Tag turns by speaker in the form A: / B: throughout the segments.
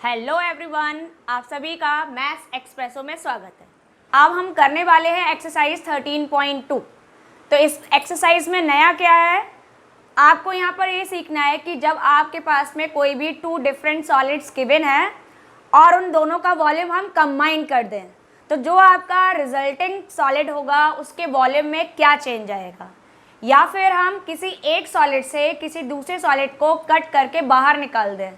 A: Hello everyone, आप सभी का मैथ्स एक्सप्रेसो में स्वागत है। अब हम करने वाले हैं एक्सरसाइज 13.2। तो इस एक्सरसाइज में नया क्या है, आपको यहाँ पर ये सीखना है कि जब आपके पास में कोई भी टू डिफरेंट सॉलिड्स गिवन है और उन दोनों का वॉल्यूम हम कंबाइन कर दें तो जो आपका रिजल्टिंग सॉलिड होगा उसके वॉल्यूम में क्या चेंज आएगा, या फिर हम किसी एक सॉलिड से किसी दूसरे सॉलिड को कट करके बाहर निकाल दें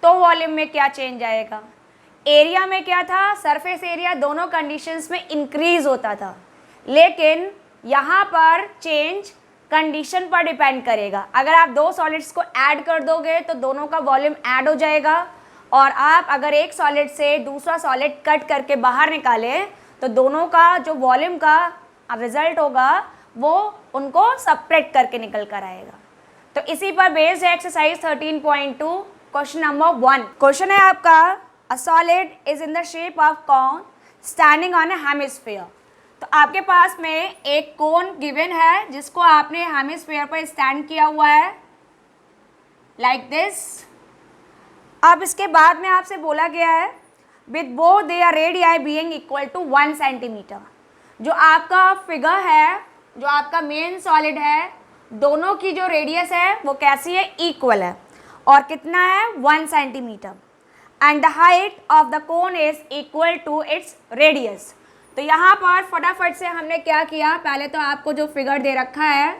A: तो वॉल्यूम में क्या चेंज आएगा। एरिया में क्या था, सरफेस एरिया दोनों कंडीशंस में इंक्रीज होता था, लेकिन यहाँ पर चेंज कंडीशन पर डिपेंड करेगा। अगर आप दो सॉलिड्स को ऐड कर दोगे तो दोनों का वॉल्यूम ऐड हो जाएगा, और आप अगर एक सॉलिड से दूसरा सॉलिड कट करके बाहर निकालें तो दोनों का जो वॉल्यूम का रिजल्ट होगा वो उनको सपरेट करके निकल कर आएगा। तो इसी पर बेस्ड है एक्सरसाइज 13.2। क्वेश्चन नंबर 1 क्वेश्चन है आपका, a solid is in the shape of cone standing on A hemisphere. तो आपके पास में एक कोन गिवन है जिसको आपने हेमिस्फीयर पर स्टैंड किया हुआ है लाइक दिस। अब इसके बाद में आपसे बोला गया है with both their radii being equal to 1 centimetre. जो आपका फिगर है, जो आपका मेन सॉलिड है, दोनों की जो रेडियस है वो कैसी है, इक्वल है, और कितना है 1 centimetre, and the height of the cone is equal to its radius. तो यहाँ पर फटाफट से हमने क्या किया, पहले तो आपको जो फिगर दे रखा है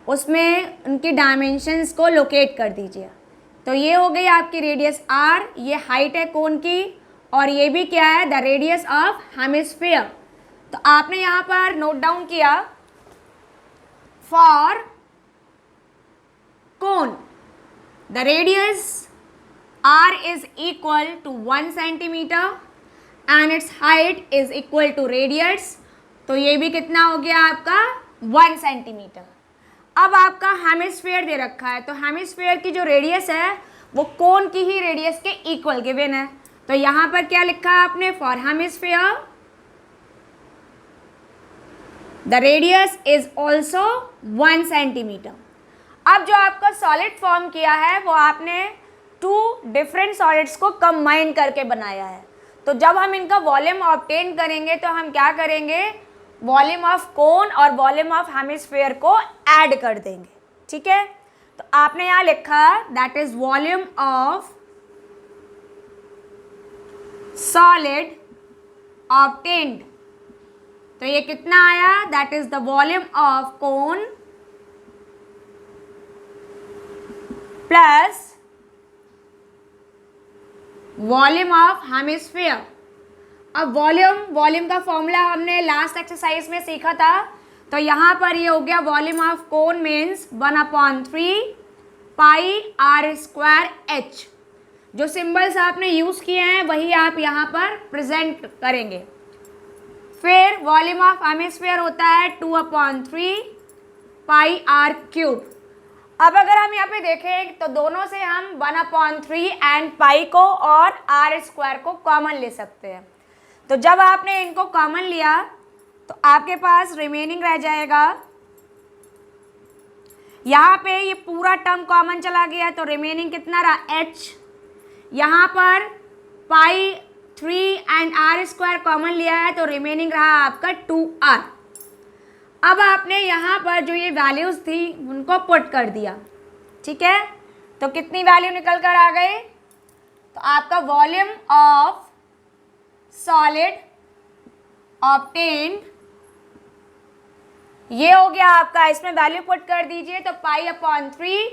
A: उसमें उनकी डायमेंशंस को लोकेट कर दीजिए। तो ये हो गई आपकी रेडियस r, ये हाइट है कोन की, और ये भी क्या है, द रेडियस ऑफ हेमिस्फीयर। तो आपने यहाँ पर नोट डाउन किया for cone the radius r is equal to 1 centimeter and its height is equal to radius। तो ये भी कितना हो गया आपका 1 सेंटीमीटर। अब आपका हेमिस्फीयर दे रखा है, तो हेमिस्फीयर की जो रेडियस है वो कोन की ही रेडियस के इक्वल गिवन है। तो यहाँ पर क्या लिखा है आपने, for hemisphere the radius is also 1 centimetre. अब जो आपका सॉलिड फॉर्म किया है वो आपने टू डिफरेंट सॉलिड्स को कंबाइन करके बनाया है। तो जब हम इनका वॉल्यूम ऑब्टेन करेंगे तो हम क्या करेंगे, वॉल्यूम ऑफ कोन और वॉल्यूम ऑफ हेमिस्फीयर को ऐड कर देंगे। ठीक है, तो आपने यहाँ लिखा that is volume of solid obtained. तो ये कितना आया, that is the volume of cone plus volume of hemisphere. अब वॉल्यूम का फॉर्मूला हमने लास्ट एक्सरसाइज में सीखा था, तो यहाँ पर ये हो गया volume of cone means 1/3 pi r square h। जो सिंबल्स आपने यूज़ किए हैं वही आप यहाँ पर प्रेजेंट करेंगे। फिर वॉल्यूम ऑफ हेमिस्फीयर होता है 2/3 पाई r क्यूब। अब अगर हम यहाँ पे देखें तो दोनों से हम 1/3 एंड पाई को और r स्क्वायर को कॉमन ले सकते हैं। तो जब आपने इनको कॉमन लिया तो आपके पास रिमेनिंग रह जाएगा, यहाँ पे ये पूरा टर्म कॉमन चला गया तो रिमेनिंग कितना रहा, h। यहाँ पर पाई 3 एंड r स्क्वायर कॉमन लिया है तो रिमेनिंग रहा आपका 2r। अब आपने यहाँ पर जो ये वैल्यूज़ थी उनको पुट कर दिया। ठीक है, तो कितनी वैल्यू निकल कर आ गई, तो आपका वॉल्यूम ऑफ सॉलिड ऑब्टेन्ड ये हो गया आपका, इसमें वैल्यू पुट कर दीजिए तो पाई/3,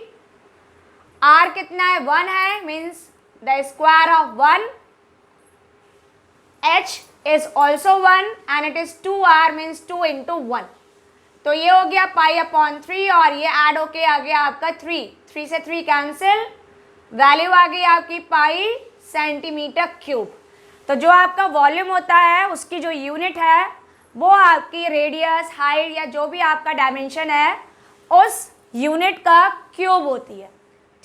A: r कितना है 1 है, means the square of 1, h is also 1 and it is 2r means 2 × 1। तो ये हो गया पाई/3 और ये ऐड होके आ गया आपका 3 से 3 कैंसिल, वैल्यू आ गई आपकी पाई सेंटीमीटर क्यूब। तो जो आपका वॉल्यूम होता है उसकी जो यूनिट है वो आपकी रेडियस, हाइट या जो भी आपका डायमेंशन है उस यूनिट का क्यूब होती है।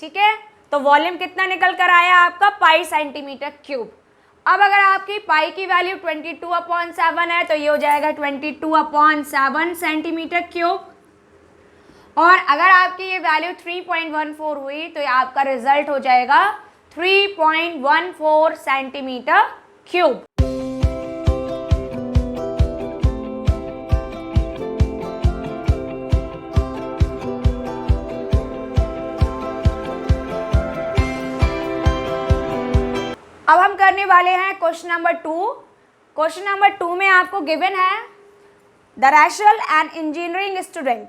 A: ठीक है, तो वॉल्यूम कितना निकल कर आया आपका, पाई सेंटीमीटर क्यूब। अब अगर आपकी पाई की वैल्यू 22/7 है तो ये हो जाएगा 22/7 सेंटीमीटर क्यूब, और अगर आपकी ये वैल्यू 3.14 हुई तो ये आपका रिजल्ट हो जाएगा 3.14 सेंटीमीटर क्यूब। अब हम करने वाले हैं क्वेश्चन नंबर 2। क्वेश्चन नंबर 2 में आपको गिवन है the rational and engineering student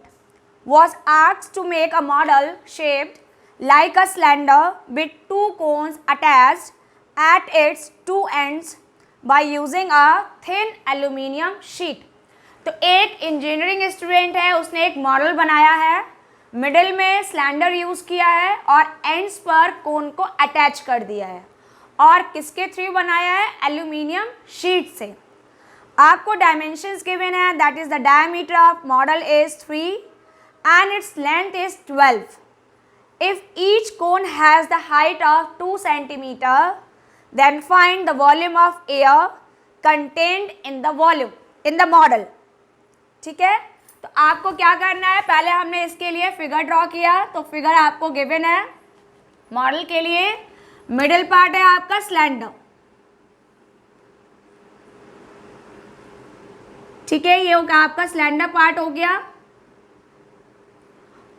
A: was asked to make a model shaped like a cylinder with two cones attached at its two ends by using a thin aluminium sheet। तो एक engineering student है, उसने एक model बनाया है, middle में cylinder use किया है और एंड्स पर कोन को अटैच कर दिया है। और किसके थ्रू बनाया है? एल्यूमिनियम शीट से। आपको डायमेंशंस गिवन है, that is the diameter of model is 3 and its length is 12. If each cone has the height of 2 centimeter, then find the volume of air contained in the model। ठीक है, तो आपको क्या करना है, पहले हमने इसके लिए फिगर ड्रॉ किया, तो फिगर आपको गिवन है। मॉडल के लिए मिडिल पार्ट है आपका सिलेंडर, ठीक है, ये होगा आपका सिलेंडर पार्ट हो गया,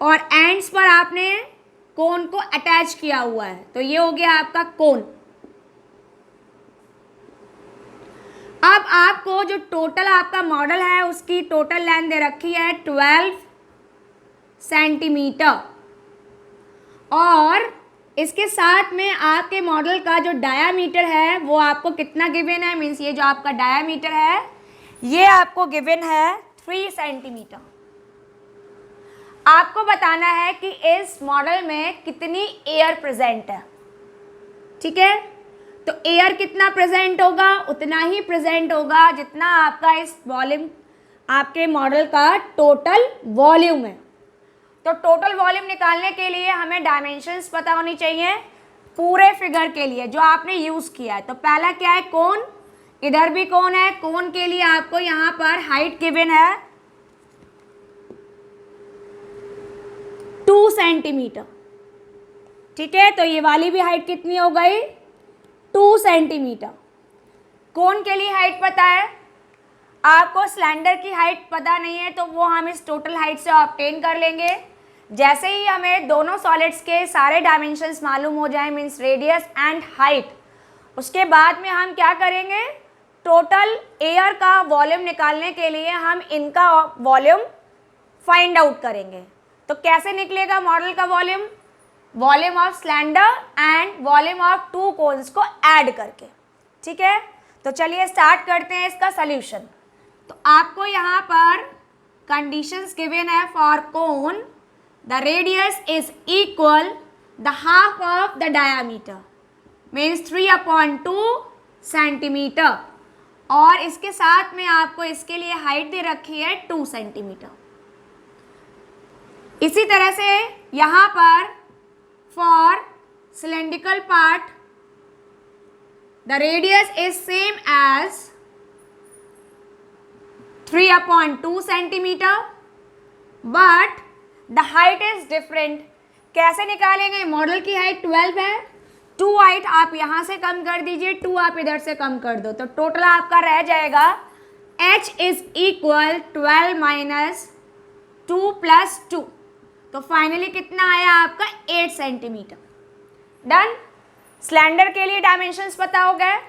A: और एंड्स पर आपने कोन को अटैच किया हुआ है, तो ये हो गया आपका कोन। अब आपको जो टोटल आपका मॉडल है उसकी टोटल लेंथ दे रखी है 12 सेंटीमीटर, और इसके साथ में आपके मॉडल का जो डायामीटर है वो आपको कितना गिवन है, मीन्स ये जो आपका डायामीटर है ये आपको गिवन है 3 सेंटीमीटर। आपको बताना है कि इस मॉडल में कितनी एयर प्रेजेंट है। ठीक है, तो एयर कितना प्रेजेंट होगा, उतना ही प्रेजेंट होगा जितना आपका इस वॉल्यूम, आपके मॉडल का टोटल वॉल्यूम है। तो टोटल वॉल्यूम निकालने के लिए हमें डायमेंशंस पता होनी चाहिए पूरे फिगर के लिए जो आपने यूज़ किया है। तो पहला क्या है, कोन, इधर भी कोन है, कोन के लिए आपको यहाँ पर हाइट गिवन है 2 सेंटीमीटर। ठीक है, तो ये वाली भी हाइट कितनी हो गई, 2 सेंटीमीटर। कोन के लिए हाइट पता है, आपको सिलेंडर की हाइट पता नहीं है तो वो हम इस टोटल हाइट से ऑब्टेन कर लेंगे। जैसे ही हमें दोनों सॉलिड्स के सारे डायमेंशंस मालूम हो जाए, मीन्स रेडियस एंड हाइट, उसके बाद में हम क्या करेंगे, टोटल एयर का वॉल्यूम निकालने के लिए हम इनका वॉल्यूम फाइंड आउट करेंगे। तो कैसे निकलेगा मॉडल का volume, volume of cylinder and volume of 2 cones को ऐड करके। ठीक है, तो चलिए स्टार्ट करते हैं इसका सॉल्यूशन। तो आपको यहाँ पर कंडीशंस गिवन है for cone the radius is equal the half of the diameter, means 3/2 centimetre, और इसके साथ में आपको इसके लिए हाइट दे रखी है 2 सेंटीमीटर। इसी तरह से यहाँ पर for cylindrical part the radius is same as 3/2 centimetre, but the height is different. कैसे निकालेंगे, मॉडल की हाइट 12 है, 2 हाइट आप यहाँ से कम कर दीजिए, 2 आप इधर से कम कर दो, तो टोटल आपका रह जाएगा h is equal 12 minus 2 plus 2, तो फाइनली कितना आया आपका 8 सेंटीमीटर। डन। सिलेंडर के लिए डायमेंशंस पता हो गए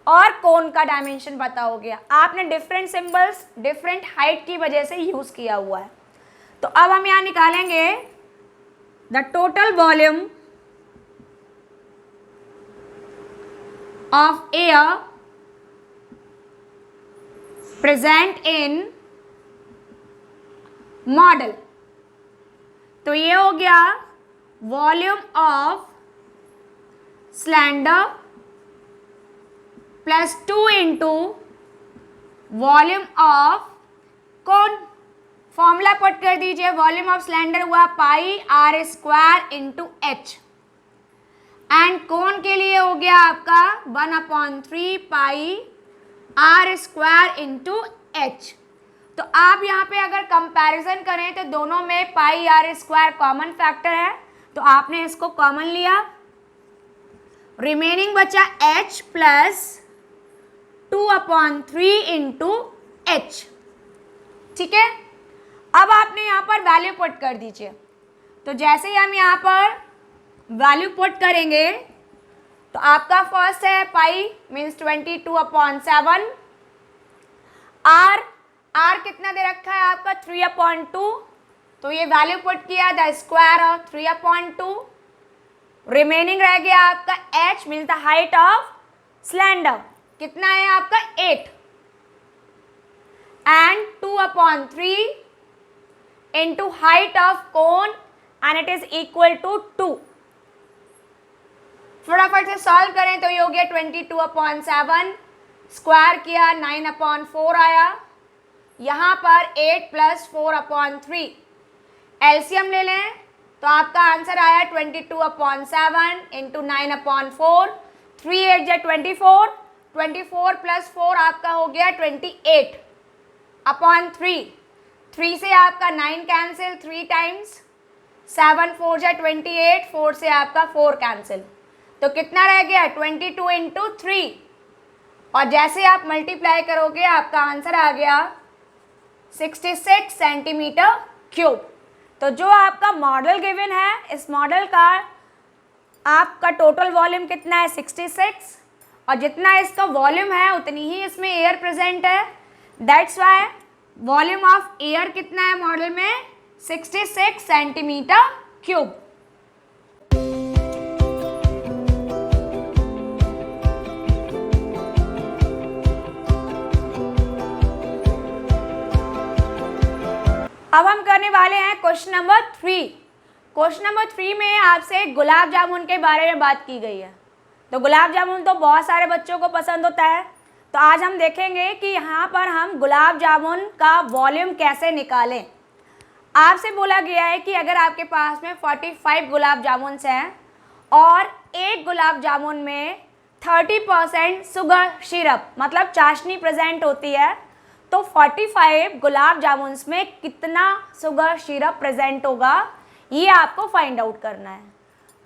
A: और कोन का डायमेंशन पता हो गया। आपने डिफरेंट सिंबल्स डिफरेंट हाइट की वजह से यूज़ किया हुआ है। तो अब हम यहाँ निकालेंगे the total volume of air present in model. तो ये हो गया volume of cylinder plus 2 into volume of cone. Formula put कर दीजिए, वॉल्यूम ऑफ सिलेंडर हुआ πr² इंटू h, एंड कोन के लिए हो गया आपका 1/3 πr² इंटू h। तो आप यहाँ पे अगर कंपैरिजन करें तो दोनों में πr² कॉमन फैक्टर है, तो आपने इसको कॉमन लिया, रिमेनिंग बचा h प्लस 2/3 इंटू एच। ठीक है, अब आपने यहाँ पर वैल्यू पुट कर दीजिए। तो जैसे ही हम यहाँ पर वैल्यू पुट करेंगे तो आपका फर्स्ट है पाई मीन्स 22/7, आर कितना दे रखा है आपका 3/2, तो ये वैल्यू पुट किया द स्क्वायर ऑफ 3/2। रिमेनिंग रह गया आपका h means the height of cylinder, कितना है आपका 8 and 2/3 into height of cone and it is equal to 2। फटाफट से सॉल्व करें तो ये हो गया 22/7, स्क्वायर किया 9/4 आया, यहाँ पर 8 प्लस 4/3, एलसीएम ले लें तो आपका आंसर आया 22/7 इंटू 9/4, 3 8 जा 24, 24 प्लस 4 आपका हो गया 28/3, 3 से आपका 9 कैंसिल 3 टाइम्स, 7 4 जा 28, 4 से आपका 4 कैंसिल, तो कितना रह गया 22 इंटू 3, और जैसे आप मल्टीप्लाई करोगे आपका आंसर आ गया 66 सेंटीमीटर क्यूब। तो जो आपका मॉडल गिवन है, इस मॉडल का आपका टोटल वॉल्यूम कितना है 66, और जितना इसका वॉल्यूम है उतनी ही इसमें एयर प्रेजेंट है, that's why volume of air कितना है मॉडल में 66 सेंटीमीटर क्यूब। अब हम करने वाले हैं क्वेश्चन नंबर 3। क्वेश्चन नंबर 3 में आपसे गुलाब जामुन के बारे में बात की गई है। तो गुलाब जामुन तो बहुत सारे बच्चों को पसंद होता है, तो आज हम देखेंगे कि यहाँ पर हम गुलाब जामुन का वॉल्यूम कैसे निकालें। आपसे बोला गया है कि अगर आपके पास में 45 गुलाब जामुन हैं और एक गुलाब जामुन में 30% शुगर सिरप मतलब चाशनी प्रेजेंट होती है, तो 45 गुलाब जामुन में कितना शुगर सिरप प्रेजेंट होगा, ये आपको फाइंड आउट करना है।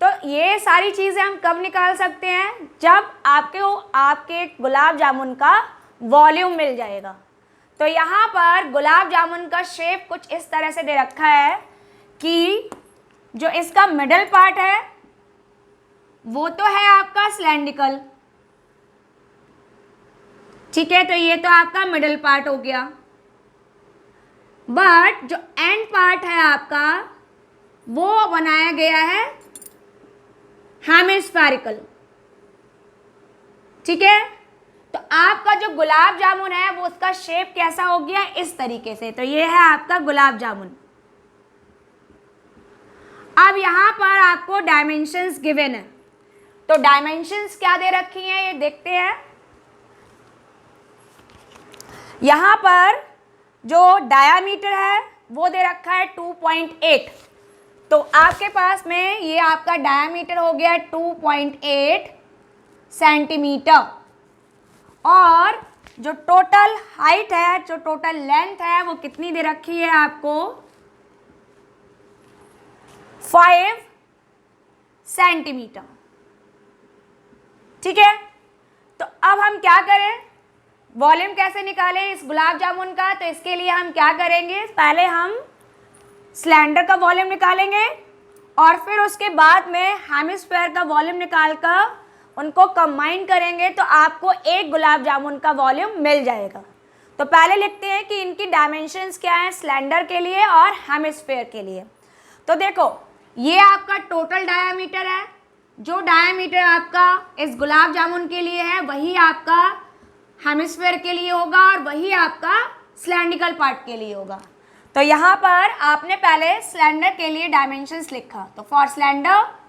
A: तो ये सारी चीज़ें हम कब निकाल सकते हैं, जब आपके गुलाब जामुन का वॉल्यूम मिल जाएगा। तो यहाँ पर गुलाब जामुन का शेप कुछ इस तरह से दे रखा है कि जो इसका मिडल पार्ट है वो तो है आपका सिलेंड्रिकल, ठीक है, तो ये तो आपका मिडल पार्ट हो गया, बट जो एंड पार्ट है आपका वो बनाया गया है हेमिस्फेरिकल, ठीक है। तो आपका जो गुलाब जामुन है वो उसका शेप कैसा हो गया इस तरीके से, तो ये है आपका गुलाब जामुन। अब यहाँ पर आपको डायमेंशंस गिवन है, तो डायमेंशंस क्या दे रखी हैं ये देखते हैं। यहाँ पर जो डायामीटर है वो दे रखा है 2.8, तो आपके पास में ये आपका डायामीटर हो गया 2.8 सेंटीमीटर, और जो टोटल हाइट है, जो टोटल लेंथ है वो कितनी दे रखी है आपको 5 सेंटीमीटर, ठीक है। तो अब हम क्या करें, वॉल्यूम कैसे निकालें इस गुलाब जामुन का, तो इसके लिए हम क्या करेंगे, पहले हम सिलेंडर का वॉल्यूम निकालेंगे और फिर उसके बाद में हेमिस्फेयर का वॉल्यूम निकालकर उनको कंबाइन करेंगे, तो आपको एक गुलाब जामुन का वॉल्यूम मिल जाएगा। तो पहले लिखते हैं कि इनकी डायमेंशंस क्या हैं सिलेंडर के लिए और हेमिस्फेयर के लिए। तो देखो ये आपका टोटल डायामीटर है, जो डायामीटर आपका इस गुलाब जामुन के लिए है वही आपका हेमिस्फेयर के लिए होगा और वही आपका सिलेंड्रिकल पार्ट के लिए होगा। तो यहाँ पर आपने पहले सिलेंडर के लिए डायमेंशंस लिखा, तो for cylinder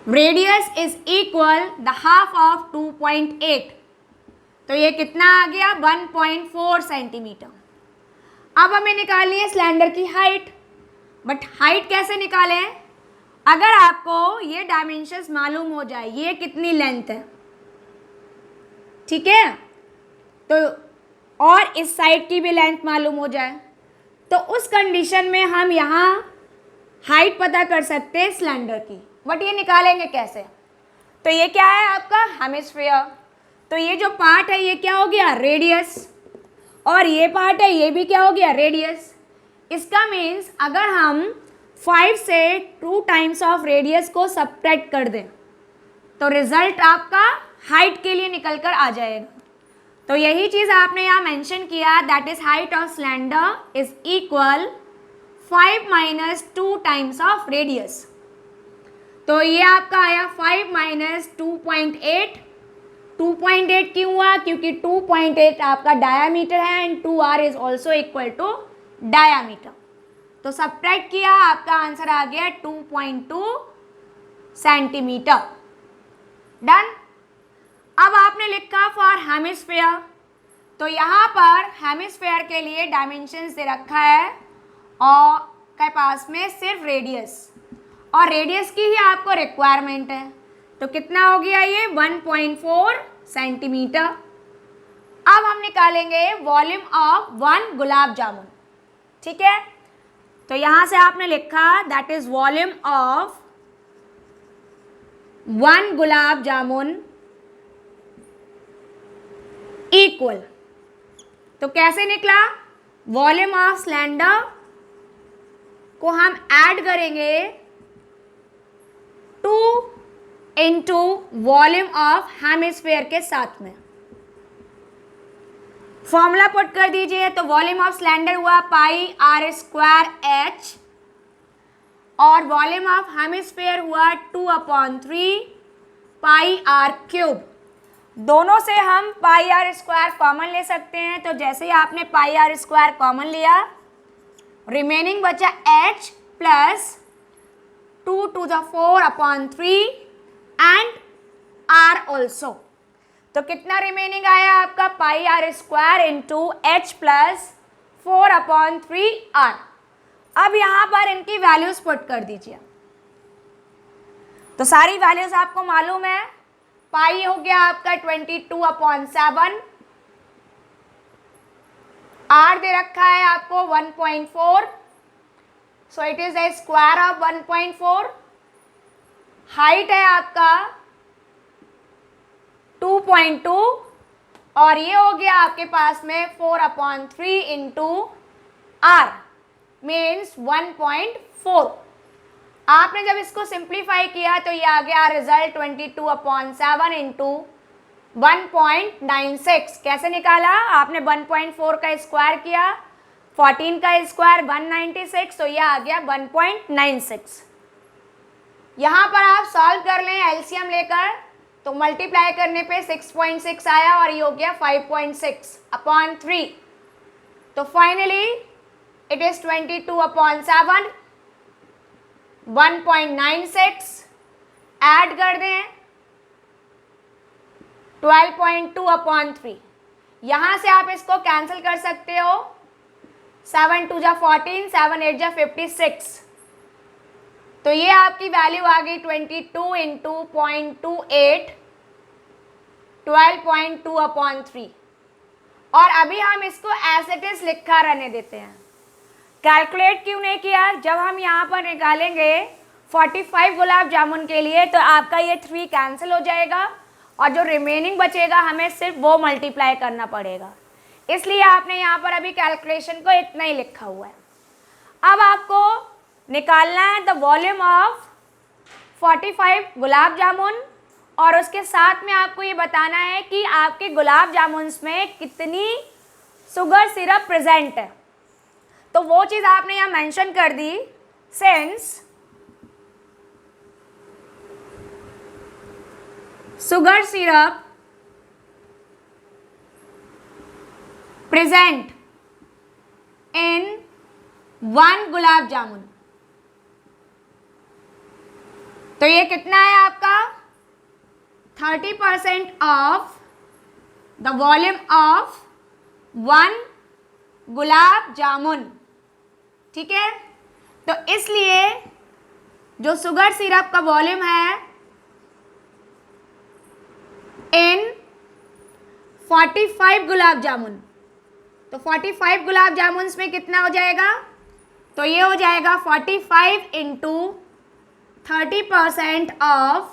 A: radius is equal the half of 2.8, तो ये कितना आ गया 1.4 सेंटीमीटर। अब हमें निकालनी है सिलेंडर की हाइट, बट हाइट कैसे निकालें, अगर आपको ये डायमेंशंस मालूम हो जाए ये कितनी लेंथ है, ठीक है, तो और इस साइड की भी लेंथ मालूम हो जाए, तो उस कंडीशन में हम यहाँ हाइट पता कर सकते हैं सिलेंडर की। बट ये निकालेंगे कैसे? तो ये क्या है आपका हेमिस्फीयर, तो ये जो पार्ट है ये क्या हो गया रेडियस, और ये पार्ट है ये भी क्या हो गया रेडियस। इसका मीन्स अगर हम 5 से 2 टाइम्स ऑफ रेडियस को सब्ट्रैक्ट कर दें तो रिजल्ट आपका हाइट के लिए निकल कर आ जाएगा। तो यही चीज़ आपने यहाँ मेंशन किया, that is height of cylinder is equal 5 minus 2 times of radius. तो ये आपका आया 5 माइनस 2.8। 2.8 क्यों हुआ? क्योंकि 2.8 आपका डायामीटर है and 2r is also equal to diameter. तो सब्ट्रैक्ट किया, आपका आंसर आ गया 2.2 सेंटीमीटर। डन। अब आपने लिखा फॉर हेमिस्फीयर, तो यहाँ पर हेमिस्फीयर के लिए डायमेंशंस दे रखा है और के पास में सिर्फ रेडियस, और रेडियस की ही आपको रिक्वायरमेंट है। तो कितना हो गया ये 1.4 सेंटीमीटर। अब हम निकालेंगे वॉल्यूम ऑफ 1 गुलाब जामुन। ठीक है, तो यहाँ से आपने लिखा that is volume of 1 gulab jamun equal, तो कैसे निकला? वॉल्यूम ऑफ सिलेंडर को हम ऐड करेंगे 2 इंटू वॉल्यूम ऑफ हेमिस्फीयर के साथ में। फॉर्मूला पुट कर दीजिए, तो वॉल्यूम ऑफ सिलेंडर हुआ पाई आर स्क्वायर एच, और वॉल्यूम ऑफ हेमिस्फीयर हुआ 2/3 पाई आर क्यूब। दोनों से हम पाई आर स्क्वायर कॉमन ले सकते हैं, तो जैसे ही आपने पाई आर स्क्वायर कॉमन लिया, रिमेनिंग बचा h प्लस 2 to the 4/3 and r also. तो कितना रिमेनिंग आया आपका pi are square into H plus 4/3 r। अब यहाँ पर इनकी वैल्यूज पुट कर दीजिए, तो सारी वैल्यूज आपको मालूम है। पाई हो गया आपका 22/7, आर दे रखा है आपको 1.4, so it is the square of 1.4। Height है आपका 2.2, और ये हो गया आपके पास में 4/3 इंटू आर मीन्स 1.4। आपने जब इसको सिंप्लीफाई किया तो ये आ गया रिजल्ट 22/7 इंटू 1.96। कैसे निकाला? आपने 1.4 का स्क्वायर किया, 14 का स्क्वायर 196, तो ये आ गया 1.96। यहाँ पर आप सॉल्व कर लें एलसीएम लेकर, तो मल्टीप्लाई करने पे 6.6 आया और ये हो गया 5.6/3। तो फाइनली इट इज 22/7, 1.96 ऐड कर दें 12.2/3। यहाँ से आप इसको कैंसिल कर सकते हो, 7 2 जा 14, 7 8 जा 56। तो ये आपकी वैल्यू आ गई 22 इंटू 0.28, 12.2/3। और अभी हम इसको एज इट इज लिखा रहने देते हैं। कैलकुलेट क्यों नहीं किया? जब हम यहाँ पर निकालेंगे 45 गुलाब जामुन के लिए तो आपका ये 3 कैंसिल हो जाएगा और जो रिमेनिंग बचेगा हमें सिर्फ वो मल्टीप्लाई करना पड़ेगा, इसलिए आपने यहाँ पर अभी कैलकुलेशन को इतना ही लिखा हुआ है। अब आपको निकालना है the volume of 45 gulab jamun, और उसके साथ में आपको ये बताना है कि आपके गुलाब जामुन में कितनी शुगर सिरप प्रेजेंट है। तो वो चीज़ आपने यहाँ मेंशन कर दी, since sugar syrup present in 1 gulab jamun, तो ये कितना है आपका 30% of the volume of 1 gulab jamun. ठीक है, तो इसलिए जो शुगर सिरप का वॉल्यूम है इन 45 गुलाब जामुन, तो 45 गुलाब जामुन में कितना हो जाएगा? तो ये हो जाएगा 45 into 30% of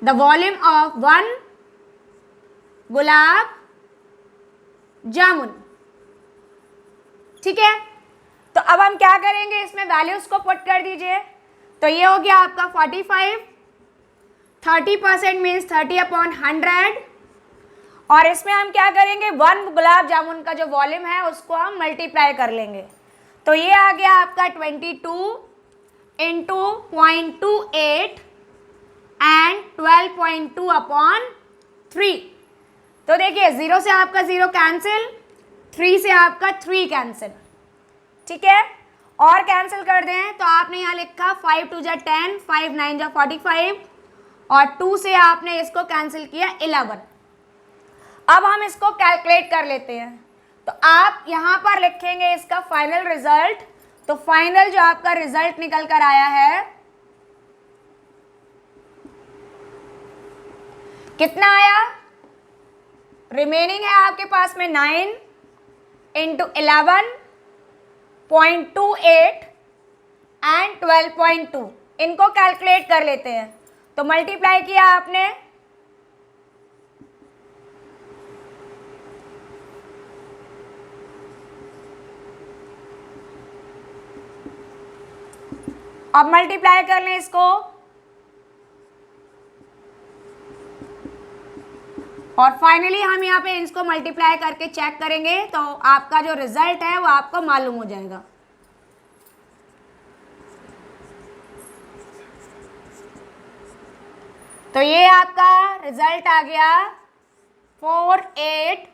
A: the volume of 1 gulab jamun. ठीक है, तो अब हम क्या करेंगे, इसमें वैल्यूज को पुट कर दीजिए। तो ये हो गया आपका 45, 30% मीन्स 30/100, और इसमें हम क्या करेंगे, 1 गुलाब जामुन का जो वॉल्यूम है उसको हम मल्टीप्लाई कर लेंगे। तो ये आ गया आपका 22 इंटू 0.28 एंड 12.2/3। तो देखिए 0 से आपका 0 कैंसिल, 3 से आपका 3 कैंसिल। ठीक है, और कैंसिल कर दें तो आपने यहाँ लिखा 5 2 जा 10, 5 9 जा 45, और 2 से आपने इसको कैंसिल किया 11। अब हम इसको कैलकुलेट कर लेते हैं। तो आप यहाँ पर लिखेंगे इसका फाइनल रिजल्ट। तो फाइनल जो आपका रिजल्ट निकल कर आया है, कितना आया, रिमेनिंग है आपके पास में 9 इंटू 11.28 एंड 12.2। इनको कैलकुलेट कर लेते हैं। तो मल्टीप्लाई किया आपने, अब मल्टीप्लाई कर लें इसको, और फाइनली हम यहाँ पे इसको मल्टीप्लाई करके चेक करेंगे तो आपका जो रिजल्ट है वो आपको मालूम हो जाएगा। तो ये आपका रिजल्ट आ गया 48।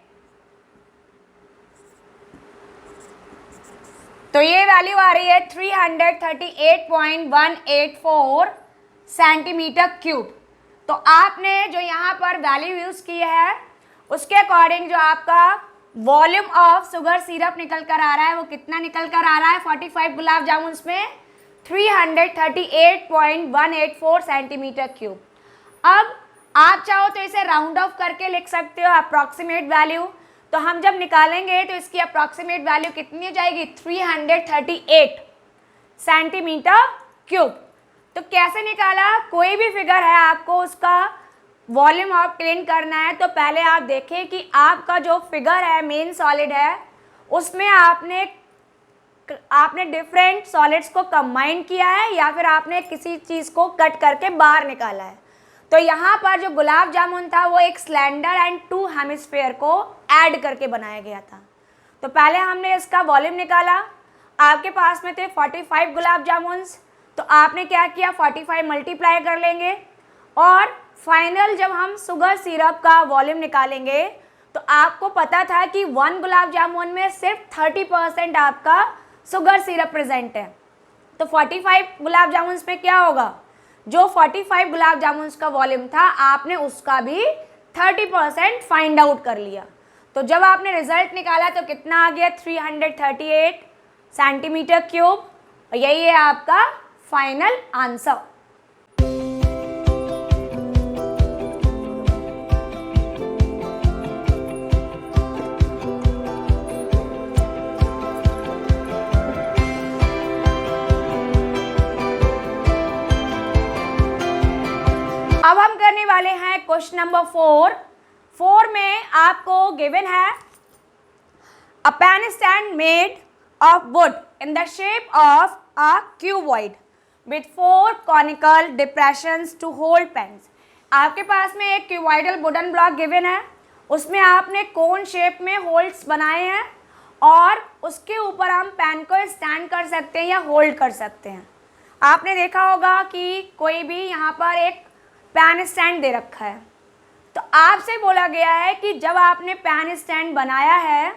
A: तो ये वैल्यू आ रही है 338.184 सेंटीमीटर क्यूब। तो आपने जो यहाँ पर वैल्यू यूज़ की है उसके अकॉर्डिंग जो आपका वॉल्यूम ऑफ शुगर सिरप निकल कर आ रहा है वो कितना निकल कर आ रहा है, 45 गुलाब जामुन में 338.184 सेंटीमीटर क्यूब। अब आप चाहो तो इसे राउंड ऑफ करके लिख सकते हो अप्रॉक्सीमेट वैल्यू। तो हम जब निकालेंगे तो इसकी अप्रॉक्सीमेट वैल्यू कितनी हो जाएगी, 338 सेंटीमीटर क्यूब। तो कैसे निकाला, कोई भी फिगर है आपको उसका वॉल्यूम ऑफ क्लीन करना है तो पहले आप देखें कि आपका जो फिगर है मेन सॉलिड है उसमें आपने डिफरेंट सॉलिड्स को कंबाइन किया है या फिर आपने किसी चीज़ को कट करके बाहर निकाला है। तो यहाँ पर जो गुलाब जामुन था वो एक सिलेंडर एंड 2 हेमिस्फेयर को ऐड करके बनाया गया था। तो पहले हमने इसका वॉल्यूम निकाला, आपके पास में थे 45 गुलाब जामुन, तो आपने क्या किया 45 मल्टीप्लाई कर लेंगे, और फाइनल जब हम शुगर सिरप का वॉल्यूम निकालेंगे तो आपको पता था कि 1 गुलाब जामुन में सिर्फ 30% आपका शुगर सिरप प्रेजेंट है। तो 45 गुलाब जामुन में क्या होगा, जो 45 गुलाब जामुन का वॉल्यूम था आपने उसका भी 30% फाइंड आउट कर लिया। तो जब आपने रिजल्ट निकाला तो कितना आ गया, 338 सेंटीमीटर क्यूब, और यही है आपका फाइनल आंसर। अब हम करने वाले हैं क्वेश्चन नंबर 4 में आपको गिवन है a pen stand made of wood in the shape of a cuboid with 4 conical depressions to hold pens. आपके पास में एक क्यूबॉइडल वुडन ब्लॉक गिवन है, उसमें आपने कोन शेप में होल्ड्स बनाए हैं और उसके ऊपर हम पेन को स्टैंड कर सकते हैं या होल्ड कर सकते हैं। आपने देखा होगा कि कोई भी यहाँ पर एक पेन स्टैंड दे रखा है, तो आपसे बोला गया है कि जब आपने पेन स्टैंड बनाया है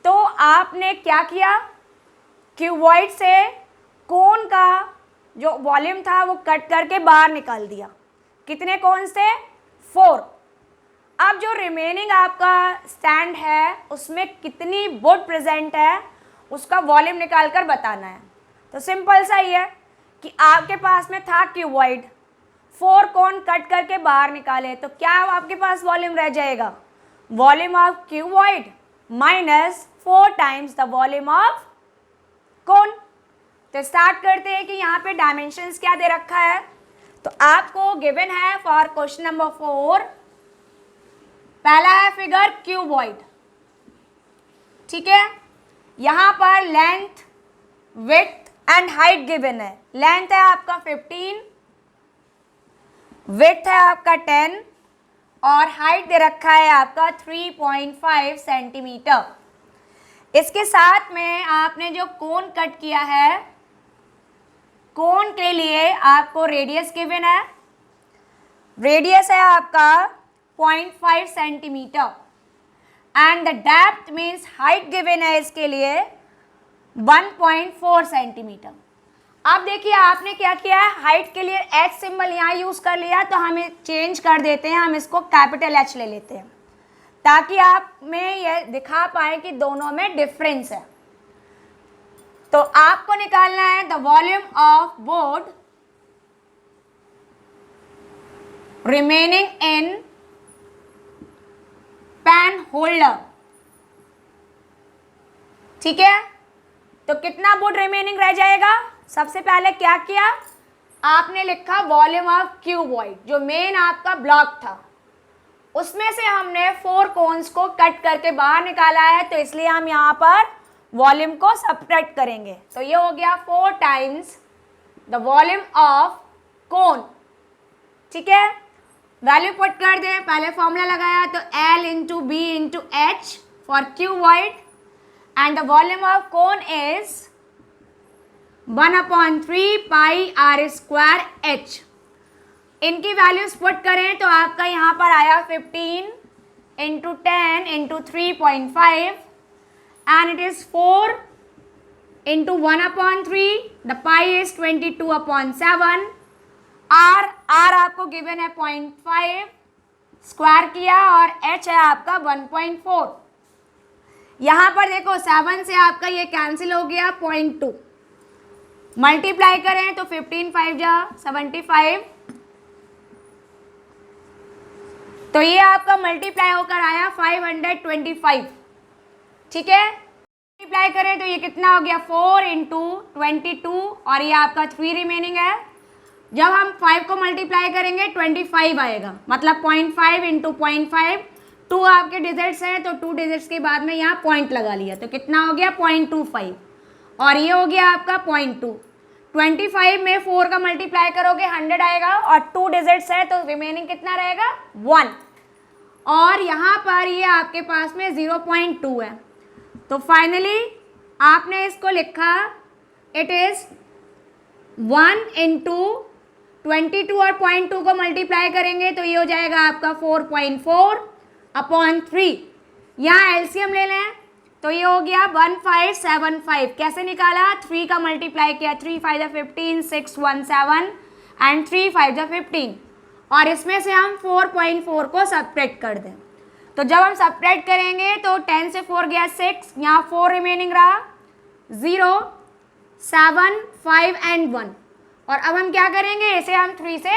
A: तो आपने क्या किया, क्यूबॉइड से कोन का जो वॉल्यूम था वो कट करके बाहर निकाल दिया। कितने कोन से, 4। अब जो रिमेनिंग आपका स्टैंड है उसमें कितनी वुड प्रेजेंट है उसका वॉल्यूम निकाल कर बताना है। तो सिंपल सा ही है कि आपके पास में था क्यूबॉइड, 4 कोन कट करके बाहर निकाले, तो क्या आपके पास वॉल्यूम रह जाएगा, volume of cuboid minus 4 times the volume of कोन। तो स्टार्ट करते हैं कि यहाँ पे डायमेंशंस क्या दे रखा है। तो आपको गिवन है फॉर क्वेश्चन नंबर 4, पहला है फिगर क्यूबॉइड, ठीक है। यहाँ पर length, width and height given है। लेंथ है आपका 15, विड्थ है आपका 10 और हाइट दे रखा है आपका 3.5 सेंटीमीटर। इसके साथ में आपने जो कोन कट किया है, कोन के लिए आपको रेडियस गिवन है। रेडियस है आपका 0.5 centimetre and the depth means height given है इसके लिए 1.4 सेंटीमीटर। अब देखिए आपने क्या किया है, हाइट के लिए H सिंबल यहाँ यूज कर लिया, तो हम चेंज कर देते हैं, हम इसको कैपिटल H ले लेते हैं ताकि आप में ये दिखा पाए कि दोनों में डिफरेंस है। तो आपको निकालना है the volume of board remaining in pen holder, ठीक है। तो कितना बोर्ड रिमेनिंग रह जाएगा? सबसे पहले क्या किया आपने, लिखा वॉल्यूम ऑफ क्यूबॉइड, जो मेन आपका ब्लॉक था उसमें से हमने 4 कोन्स को कट करके बाहर निकाला है, तो इसलिए हम यहाँ पर वॉल्यूम को सब्ट्रैक्ट करेंगे। तो ये हो गया 4 टाइम्स द वॉल्यूम ऑफ कोन, ठीक है। वैल्यू पुट कर दें, पहले फॉर्मूला लगाया तो L into b into h for cuboid and the volume of cone is 1/3 pi are square h. इनकी वैल्यूज पुट करें तो आपका यहाँ पर आया 15 into 10 into 3.5 and it is 4 into 1/3, the pi is 22/7। R आपको गिवन है 0.5, स्क्वायर किया और एच है आपका 1.4। यहाँ पर देखो 7 से आपका ये कैंसिल हो गया, 0.2 मल्टीप्लाई करें तो 15 5 जा 75, तो ये आपका मल्टीप्लाई होकर आया 525, ठीक है। मल्टीप्लाई करें तो ये कितना हो गया 4 इंटू 22 और ये आपका 3 रिमेनिंग है। जब हम 5 को मल्टीप्लाई करेंगे 25 आएगा, मतलब 0.5 इंटू 0.5, 2 आपके डिजिट्स हैं तो 2 डिजिट्स के बाद में यहाँ पॉइंट लगा लिया, तो कितना हो गया 0.25 और ये हो गया आपका 0.2। 25 में 4 का मल्टीप्लाई करोगे 100 आएगा और 2 डिजिट्स है तो रिमेनिंग कितना रहेगा 1, और यहाँ पर ये आपके पास में 0.2 है। तो फाइनली आपने इसको लिखा, इट इज 1 इंटू 22 और 0.2 को मल्टीप्लाई करेंगे तो ये हो जाएगा आपका 4.4/3। यहाँ एलसीएम ले लें तो ये हो गया 1575। कैसे निकाला, 3 का मल्टीप्लाई किया, 3 5 जा 15, 6 1 7 एंड 3 5 जा 15, और इसमें से हम 4.4 को सब्ट्रैक्ट कर दें। तो जब हम सब्ट्रैक्ट करेंगे तो 10 से 4 गया 6, यहाँ 4 रिमेनिंग रहा, 0 7 5 एंड 1, और अब हम क्या करेंगे, इसे हम 3 से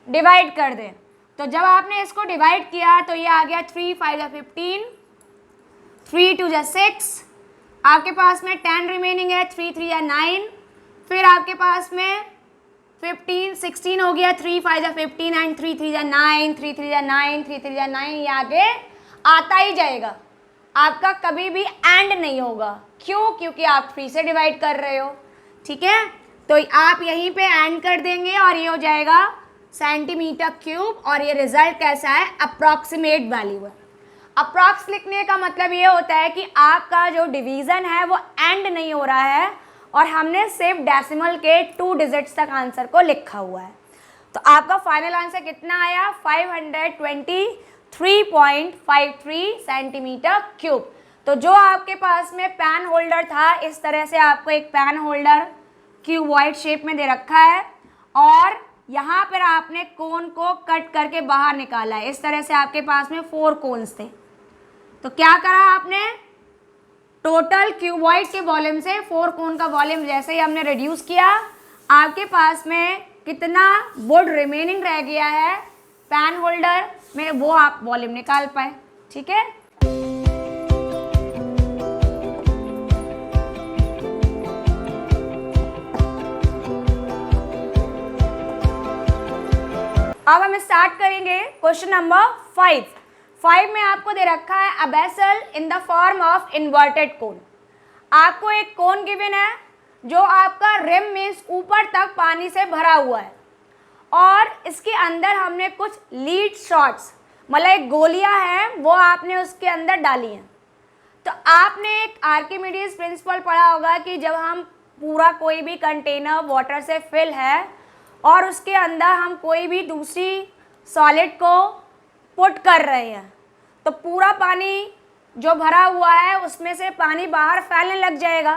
A: डिवाइड कर दें। तो जब आपने इसको डिवाइड किया तो ये आ गया 3 5 जा 15, 3 2 जा 6, आपके पास में 10 रिमेनिंग है, 3 3 जा 9, फिर आपके पास में 15 16 हो गया, 3 5 जा 15 एंड 3 3 जा 9, 3 3 जा 9, 3 3 जा 9, ये आगे आता ही जाएगा, आपका कभी भी एंड नहीं होगा। क्यों? क्योंकि आप 3 से डिवाइड कर रहे हो, ठीक है। तो आप यहीं पे एंड कर देंगे और ये हो जाएगा सेंटीमीटर क्यूब, और ये रिजल्ट कैसा है, अप्रॉक्सीमेट वैल्यू है। अप्रॉक्स लिखने का मतलब ये होता है कि आपका जो डिवीज़न है वो एंड नहीं हो रहा है और हमने सिर्फ डेसिमल के 2 डिजिट्स तक आंसर को लिखा हुआ है। तो आपका फाइनल आंसर कितना आया, 523.53 सेंटीमीटर क्यूब। तो जो आपके पास में पैन होल्डर था, इस तरह से आपको एक पैन होल्डर क्यूबॉइड शेप में दे रखा है और यहाँ पर आपने कोन को कट करके बाहर निकाला है। इस तरह से आपके पास में 4 कोन्स थे। तो क्या करा आपने, टोटल क्यूबॉइड के वॉल्यूम से 4 कोन का वॉल्यूम जैसे ही हमने रिड्यूस किया, आपके पास में कितना बोर्ड रिमेनिंग रह गया है पैन होल्डर में, वो आप वॉल्यूम निकाल पाए, ठीक है। अब हम स्टार्ट करेंगे क्वेश्चन नंबर 5 में आपको दे रखा है a vessel in the form of inverted कोन। आपको एक कोन गिवन है जो आपका रिम मीन्स ऊपर तक पानी से भरा हुआ है और इसके अंदर हमने कुछ लीड शॉट्स मतलब एक गोलियां हैं वो आपने उसके अंदर डाली हैं। तो आपने एक आर्किमिडीज प्रिंसिपल पढ़ा होगा कि जब हम पूरा कोई भी कंटेनर वाटर से फिल है और उसके अंदर हम कोई भी दूसरी सॉलिड को पुट कर रहे हैं तो पूरा पानी जो भरा हुआ है उसमें से पानी बाहर फैलने लग जाएगा।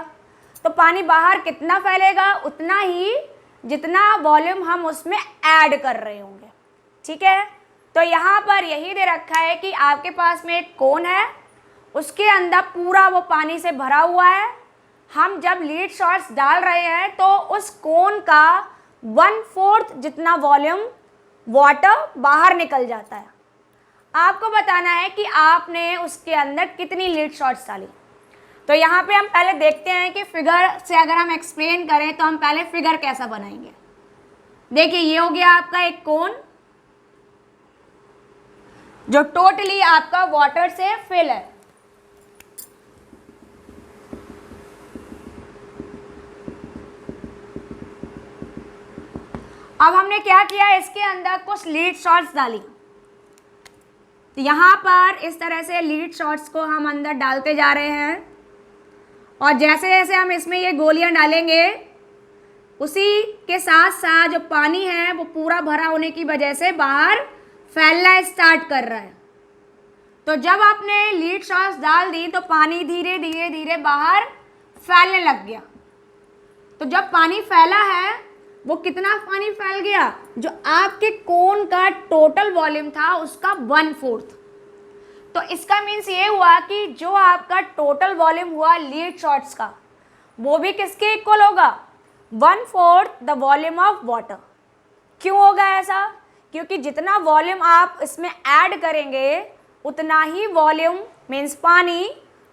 A: तो पानी बाहर कितना फैलेगा? उतना ही जितना वॉल्यूम हम उसमें ऐड कर रहे होंगे। ठीक है, तो यहाँ पर यही दे रखा है कि आपके पास में एक कोन है, उसके अंदर पूरा वो पानी से भरा हुआ है। हम जब लीड शॉट्स डाल रहे हैं तो उस कोन का 1/4 जितना वॉल्यूम वाटर बाहर निकल जाता है। आपको बताना है कि आपने उसके अंदर कितनी लीड शॉट्स डाली। तो यहाँ पे हम पहले देखते हैं कि फिगर से अगर हम एक्सप्लेन करें तो हम पहले फिगर कैसा बनाएंगे। देखिए ये हो गया आपका एक कोन जो टोटली आपका वाटर से फिल है। अब हमने क्या किया, इसके अंदर कुछ लीड शॉट्स डाली। तो यहाँ पर इस तरह से लीड शॉट्स को हम अंदर डालते जा रहे हैं और जैसे जैसे हम इसमें ये गोलियां डालेंगे उसी के साथ साथ जो पानी है वो पूरा भरा होने की वजह से बाहर फैलना स्टार्ट कर रहा है। तो जब आपने लीड शॉट्स डाल दी तो पानी धीरे धीरे धीरे बाहर फैलने लग गया। तो जब पानी फैला है वो कितना पानी फैल गया? जो आपके कोन का टोटल वॉल्यूम था उसका 1/4। तो इसका मीन्स ये हुआ कि जो आपका टोटल वॉल्यूम हुआ लीड शॉट्स का वो भी किसके इक्वल होगा? 1/4 द वॉल्यूम ऑफ वाटर। क्यों होगा ऐसा? क्योंकि जितना वॉल्यूम आप इसमें ऐड करेंगे उतना ही वॉल्यूम मीन्स पानी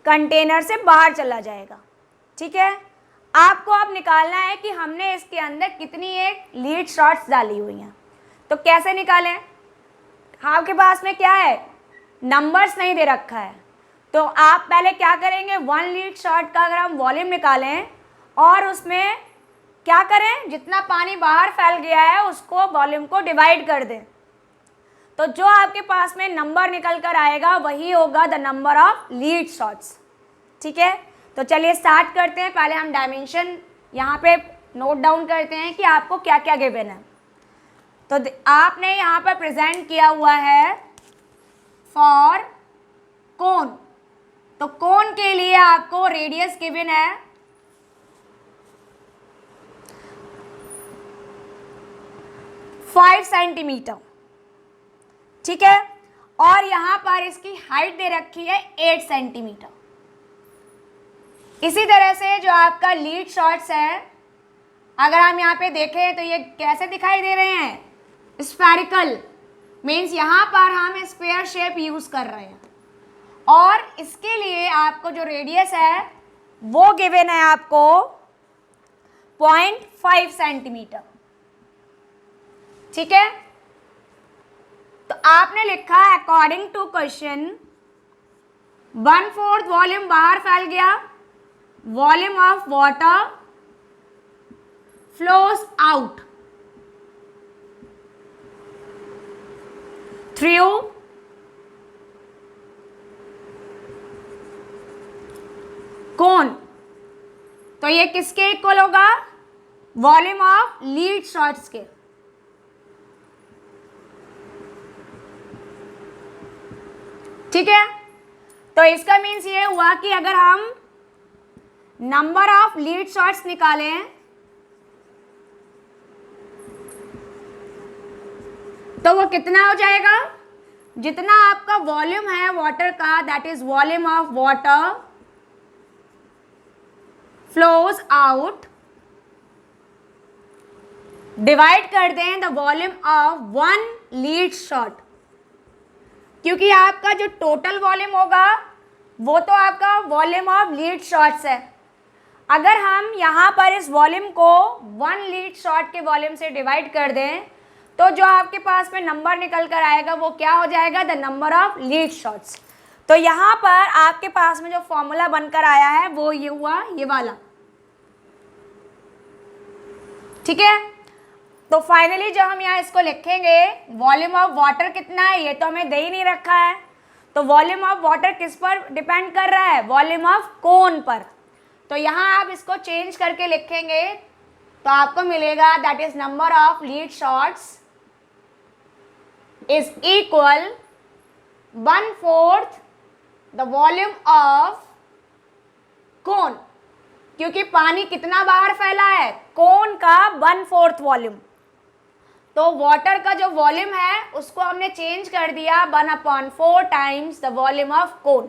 A: कंटेनर से बाहर चला जाएगा। ठीक है, आपको अब निकालना है कि हमने इसके अंदर कितनी एक लीड शॉट्स डाली हुई हैं। तो कैसे निकालें? आपके पास में क्या है, नंबर्स नहीं दे रखा है। तो आप पहले क्या करेंगे, 1 लीड शॉट का अगर हम वॉल्यूम निकालें और उसमें क्या करें, जितना पानी बाहर फैल गया है उसको वॉल्यूम को डिवाइड कर दें। तो जो आपके पास में नंबर निकल कर आएगा वही होगा the number of lead shots. ठीक है, तो चलिए स्टार्ट करते हैं। पहले हम डायमेंशन यहाँ पे नोट डाउन करते हैं कि आपको क्या क्या गिवन है। तो आपने यहाँ पर प्रेजेंट किया हुआ है फॉर कोन। तो कोन के लिए आपको रेडियस गिवन है 5 सेंटीमीटर। ठीक है, और यहाँ पर इसकी हाइट दे रखी है 8 सेंटीमीटर। इसी तरह से जो आपका लीड शॉट्स है, अगर हम यहाँ पे देखें तो ये कैसे दिखाई दे रहे हैं, स्फेरिकल, मीन्स यहाँ पर हम स्क्वायर शेप यूज कर रहे हैं। और इसके लिए आपको जो रेडियस है वो गिवन है आपको 0.5 सेंटीमीटर। ठीक है, तो आपने लिखा अकॉर्डिंग टू क्वेश्चन 1/4 वॉल्यूम बाहर फैल गया, volume of water flows out through cone. तो ये किसके इक्वल होगा, वॉल्यूम ऑफ लीड शॉट्स के। ठीक है, तो इसका मीन्स ये हुआ कि अगर हम नंबर ऑफ लीड शॉट्स निकालें तो वो कितना हो जाएगा, जितना आपका वॉल्यूम है वाटर का, that is volume of water flows out, divide कर दें the volume of 1 lead shot. क्योंकि आपका जो टोटल वॉल्यूम होगा वो तो आपका वॉल्यूम ऑफ लीड शॉट्स है। अगर हम यहाँ पर इस वॉल्यूम को 1 लीड शॉट के वॉल्यूम से डिवाइड कर दें तो जो आपके पास में नंबर निकल कर आएगा वो क्या हो जाएगा, the number of lead shots. तो यहाँ पर आपके पास में जो फॉर्मूला बनकर आया है वो ये हुआ, ये वाला, ठीक है। तो फाइनली जो हम यहाँ इसको लिखेंगे, वॉल्यूम ऑफ वाटर कितना है, ये तो हमें दे ही नहीं रखा है, तो वॉल्यूम ऑफ वाटर किस पर डिपेंड कर रहा है, वॉल्यूम ऑफ कोन पर। तो यहाँ आप इसको चेंज करके लिखेंगे तो आपको मिलेगा that is number of lead shots is equal 1/4 the volume of कोन, क्योंकि पानी कितना बाहर फैला है, कोन का 1/4 वॉल्यूम। तो वाटर का जो वॉल्यूम है उसको हमने चेंज कर दिया 1/4 टाइम्स द वॉल्यूम ऑफ कोन,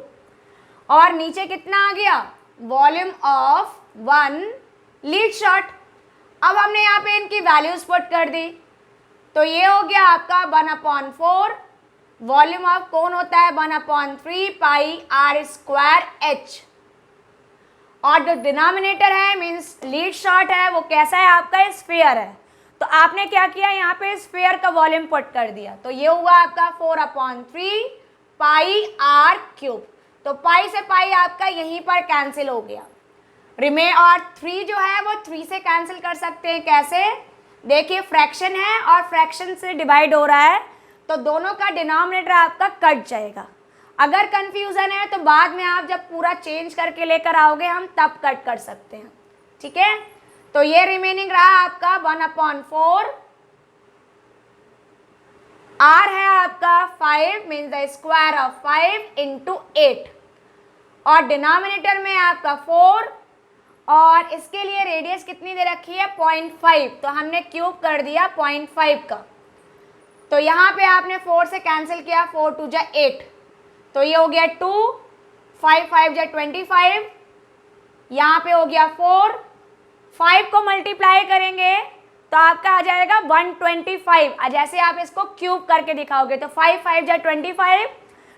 A: और नीचे कितना आ गया, वॉल्यूम ऑफ 1 लीड शॉट। अब हमने यहाँ पे इनकी वैल्यूज पुट कर दी, तो ये हो गया आपका 1/4, वॉल्यूम ऑफ कोन होता है 1/3 पाई आर स्क्वायर एच, और जो डिनोमिनेटर है मीन्स लीड शॉट है वो कैसा है आपका, स्फीयर है। तो आपने क्या किया, यहाँ पे स्फीयर का वॉल्यूम पुट कर दिया, तो ये हुआ आपका 4/3 पाई आर क्यूब। तो पाई से पाई आपका यहीं पर कैंसिल हो गया, और 3 जो है वो 3 से कैंसिल कर सकते हैं, कैसे, देखिए फ्रैक्शन है और फ्रैक्शन से डिवाइड हो रहा है, तो दोनों का डिनोमिनेटर आपका कट जाएगा। अगर कंफ्यूजन है तो बाद में आप जब पूरा चेंज करके लेकर आओगे हम तब कट कर सकते हैं, ठीक है। तो ये रिमेनिंग रहा आपका 1/4, आर है आपका 5 means the square of 5 into 8, और डिनोमिनेटर में आपका 4, और इसके लिए रेडियस कितनी दे रखी है 0.5, तो हमने क्यूब कर दिया 0.5 का। तो यहाँ पे आपने 4 से कैंसिल किया, 4 2 जा 8, तो ये हो गया 2, 5 5 जा 25, यहाँ पे हो गया 4, 5 को मल्टीप्लाई करेंगे तो आपका आ जाएगा 125, जैसे आप इसको क्यूब करके दिखाओगे तो 5 5 जा 25,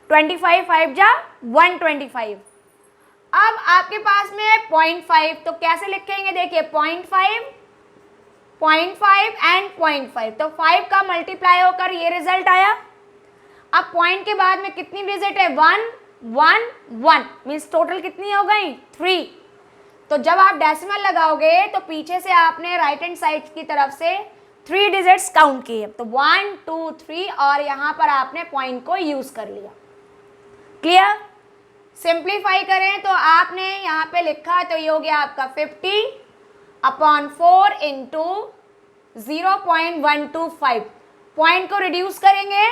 A: 25 5 जा 125। अब आपके पास में है 0.5, तो कैसे लिखेंगे, देखिए 0.5 एंड 0.5, तो 5 का मल्टीप्लाई होकर ये रिजल्ट आया। अब पॉइंट के बाद में कितनी डिजिट है, 1 1 1, मीन्स टोटल कितनी हो गई 3। तो जब आप डेसिमल लगाओगे तो पीछे से आपने राइट हैंड साइड की तरफ से 3 डिजिट्स काउंट किए, तो 1 2 3, और यहाँ पर आपने पॉइंट को यूज कर लिया। क्लियर, सिंप्लीफाई करें तो आपने यहाँ पे लिखा, तो ये हो गया आपका 50/4 इंटू 0.125, पॉइंट को रिड्यूस करेंगे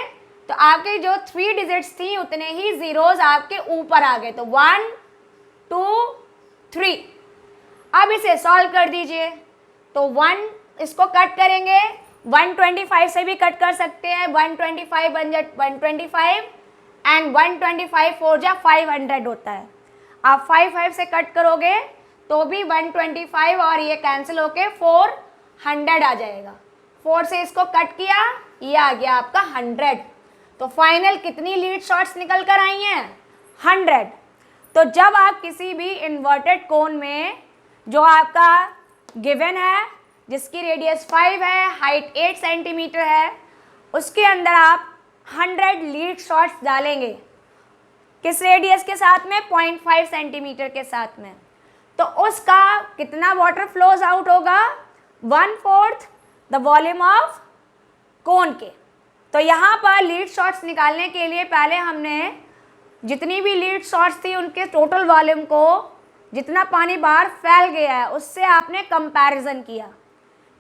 A: तो आपके जो 3 डिजिट्स थी उतने ही जीरोस आपके ऊपर आ गए, तो 1 2 3। अब इसे सॉल्व कर दीजिए, तो 1 इसको कट करेंगे, 125 से भी कट कर सकते हैं, 125 बन जाए 125, एंड 125 4 जा 500 होता है। आप 5 5 से कट करोगे तो भी 125 और ये कैंसिल होके 400 आ जाएगा। 4 से इसको कट किया, ये आ गया आपका 100। तो फाइनल कितनी लीड शॉट्स निकल कर आई हैं, 100। तो जब आप किसी भी इन्वर्टेड कोन में जो आपका गिवन है, जिसकी रेडियस 5 है, हाइट 8 सेंटीमीटर है, उसके अंदर आप 100 लीड शॉट्स डालेंगे, किस रेडियस के साथ में, 0.5 सेंटीमीटर के साथ में, तो उसका कितना वाटर फ्लोज आउट होगा, 1/4 द वॉल्यूम ऑफ कोन के। तो यहाँ पर लीड शॉट्स निकालने के लिए पहले हमने जितनी भी लीड शॉट्स थी उनके टोटल वॉल्यूम को, जितना पानी बाहर फैल गया है उससे आपने कंपैरिजन किया,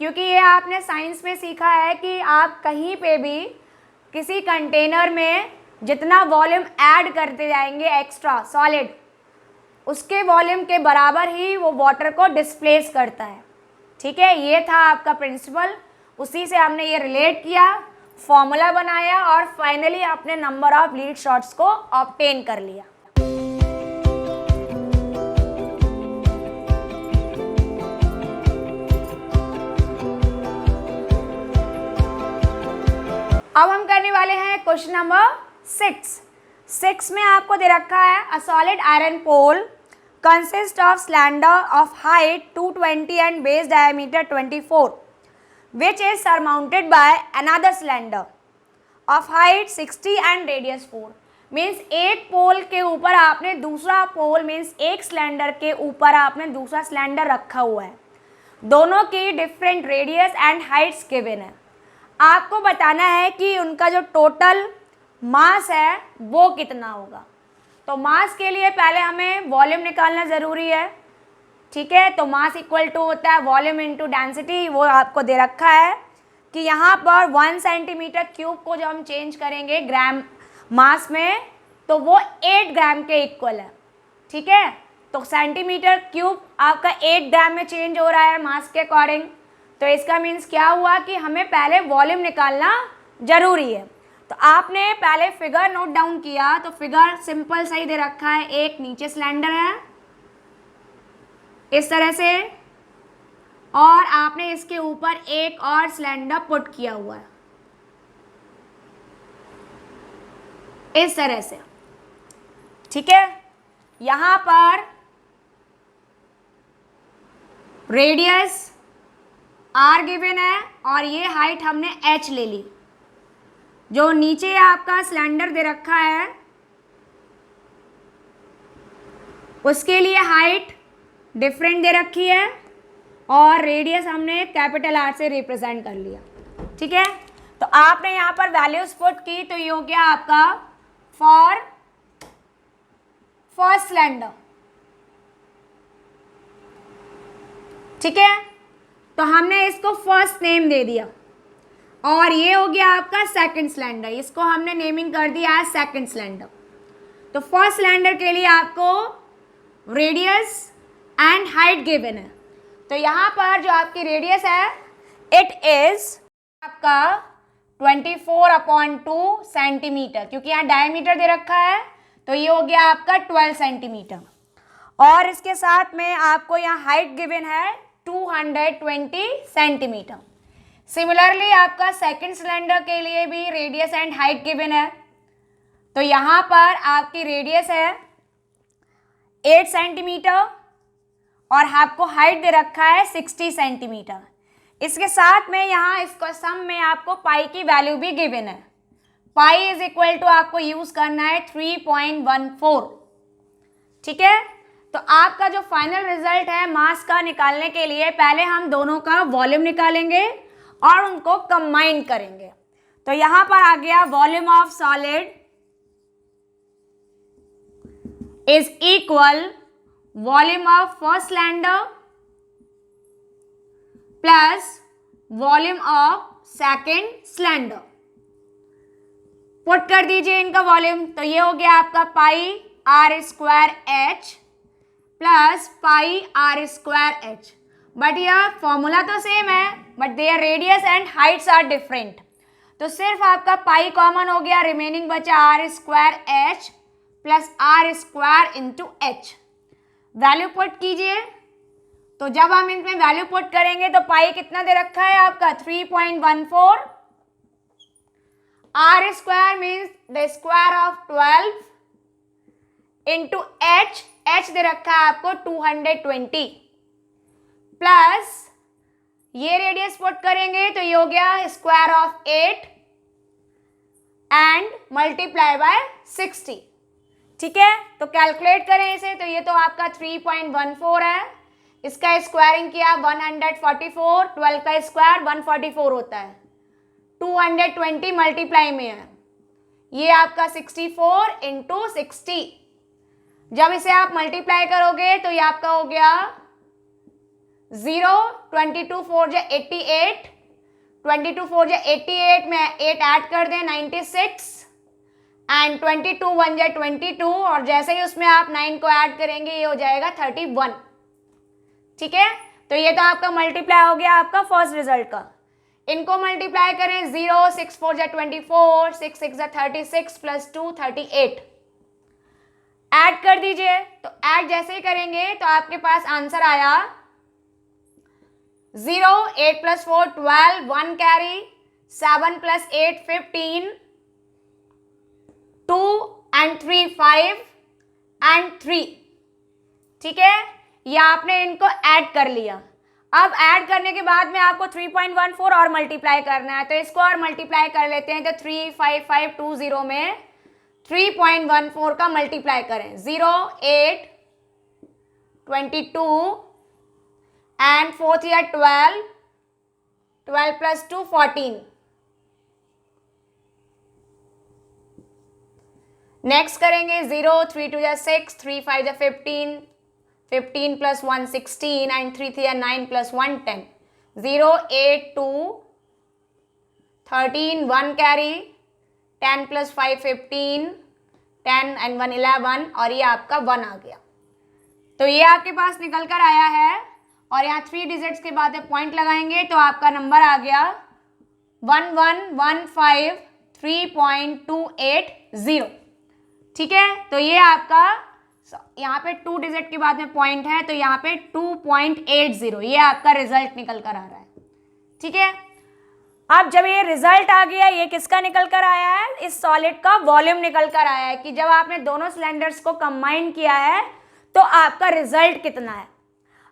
A: क्योंकि ये आपने साइंस में सीखा है कि आप कहीं पे भी किसी कंटेनर में जितना वॉल्यूम ऐड करते जाएंगे एक्स्ट्रा सॉलिड, उसके वॉल्यूम के बराबर ही वो वाटर को डिस्प्लेस करता है, ठीक है। ये था आपका प्रिंसिपल, उसी से हमने ये रिलेट किया, फॉर्मूला बनाया और फाइनली आपने नंबर ऑफ लीड शॉट्स को ऑब्टेन कर लिया। अब हम करने वाले हैं क्वेश्चन नंबर 6 में आपको दे रखा है a solid iron pole consist of cylinder of height 220 and base diameter 24। Which is surmounted by another cylinder of height 60 and radius 4। Means एक पोल के ऊपर आपने दूसरा पोल, मीन्स एक सिलेंडर के ऊपर आपने दूसरा सिलेंडर रखा हुआ है, दोनों की different radius and Heights given है। आपको बताना है कि उनका जो टोटल मास है वो कितना होगा। तो मास के लिए पहले हमें वॉल्यूम निकालना ज़रूरी है, ठीक है। तो मास इक्वल टू होता है वॉल्यूम इनटू डेंसिटी। वो आपको दे रखा है कि यहाँ पर 1 सेंटीमीटर क्यूब को जब हम चेंज करेंगे ग्राम मास में तो वो 8 ग्राम के इक्वल है, ठीक है। तो सेंटीमीटर क्यूब आपका 8 ग्राम में चेंज हो रहा है मास के अकॉर्डिंग। तो इसका मीन्स क्या हुआ कि हमें पहले वॉल्यूम निकालना ज़रूरी है। तो आपने पहले फिगर नोट डाउन किया, तो फिगर सिंपल सही दे रखा है। एक नीचे सिलेंडर है इस तरह से, और आपने इसके ऊपर एक और सिलेंडर पुट किया हुआ है इस तरह से, ठीक है। यहां पर रेडियस r गिवन है और ये हाइट हमने h ले ली। जो नीचे आपका सिलेंडर दे रखा है उसके लिए हाइट डिफरेंट दे रखी है और रेडियस हमने कैपिटल R से रिप्रेजेंट कर लिया, ठीक है। तो आपने यहाँ पर वैल्यूज पुट की, तो ये हो गया आपका फॉर फर्स्ट सिलेंडर, ठीक है। तो हमने इसको फर्स्ट नेम दे दिया, और ये हो गया आपका सेकंड सिलेंडर, इसको हमने नेमिंग कर दिया एज सेकंड सिलेंडर। तो फर्स्ट सिलेंडर के लिए आपको रेडियस एंड हाइट गिवन है। तो यहाँ पर जो आपकी रेडियस है इट इज आपका 24/2 सेंटीमीटर, क्योंकि यहाँ डायमीटर दे रखा है तो ये हो गया आपका 12 सेंटीमीटर। और इसके साथ में आपको यहाँ हाइट गिवन है 220 सेंटीमीटर। सिमिलरली आपका सेकंड सिलेंडर के लिए भी रेडियस एंड हाइट गिवन है। तो यहाँ पर आपकी रेडियस है 8 सेंटीमीटर और आपको हाइट दे रखा है 60 सेंटीमीटर। इसके साथ में यहाँ इसको सम में आपको पाई की वैल्यू भी गिवन है। पाई इज इक्वल टू आपको यूज करना है 3.14, ठीक है। तो आपका जो फाइनल रिजल्ट है मास का निकालने के लिए पहले हम दोनों का वॉल्यूम निकालेंगे और उनको कंबाइन करेंगे। तो यहां पर आ गया volume of solid is equal volume of first cylinder plus volume of second cylinder. Put कर दीजिए इनका वॉल्यूम। तो ये हो गया आपका pi r square h plus pi r square h। But यह फॉर्मूला तो सेम है, but their radius and heights are different. तो सिर्फ आपका पाई कॉमन हो गया, रिमेनिंग बचा r square h plus r square into h। Value put कीजिए। तो जब हम इनमें वैल्यू पुट करेंगे तो पाई कितना दे रखा है आपका 3.14। r square means the square of 12 into h दे रखा है आपको 220 प्लस ये रेडियस पुट करेंगे तो ये हो गया square of 8 and multiply by 60, ठीक है। तो कैलकुलेट करें इसे, तो ये तो आपका 3.14 है, इसका स्क्वायरिंग किया 144, 12 का स्क्वायर 144 होता है, 220 मल्टीप्लाई में है, ये आपका 64 इंटू 60। जब इसे आप मल्टीप्लाई करोगे तो ये आपका हो गया 0, 22 4 जा 88, 22 4 जा 88 में 8 ऐड कर दें 96 एंड 22 1 जा 22, और जैसे ही उसमें आप 9 को ऐड करेंगे ये हो जाएगा 31, ठीक है। तो ये तो आपका मल्टीप्लाई हो गया आपका फर्स्ट रिजल्ट का। इनको मल्टीप्लाई करें 0, 6 4 जा 24, 6 6 जा 36 प्लस 2 38, ऐड कर दीजिए। तो ऐड जैसे ही करेंगे तो आपके पास आंसर आया 0, 8 plus 4 12, 1 carry, 7 plus 8 15, 2 and 3 5 and 3, ठीक है। ये आपने इनको ऐड कर लिया। अब ऐड करने के बाद में आपको 3.14 और मल्टीप्लाई करना है, तो इसको और मल्टीप्लाई कर लेते हैं। तो 35520 में 3.14 का मल्टीप्लाई करें, 0 8 22 एंड 4 या 12 12 प्लस 2 14। नेक्स्ट करेंगे 0 3 2 6 3 5 15 15 plus 1 16 and 3 3 9 plus 1 10। 0 8 2 13 1 carry 10 plus 5 15 10 and 1 11 और ये आपका 1 आ गया। तो ये आपके पास निकल कर आया है और यहाँ 3 डिजिट्स के बाद पॉइंट लगाएंगे तो आपका नंबर आ गया 11153.280। ठीक है, तो ये आपका यहाँ पे 2 डिजिट के बाद में पॉइंट है, तो यहाँ पे 2.80 ये आपका रिजल्ट निकल कर आ रहा है। ठीक है, अब जब ये रिजल्ट आ गया, ये किसका निकल कर आया है? इस सॉलिड का वॉल्यूम निकल कर आया है कि जब आपने दोनों सिलेंडर्स को कंबाइन किया है तो आपका रिजल्ट कितना है।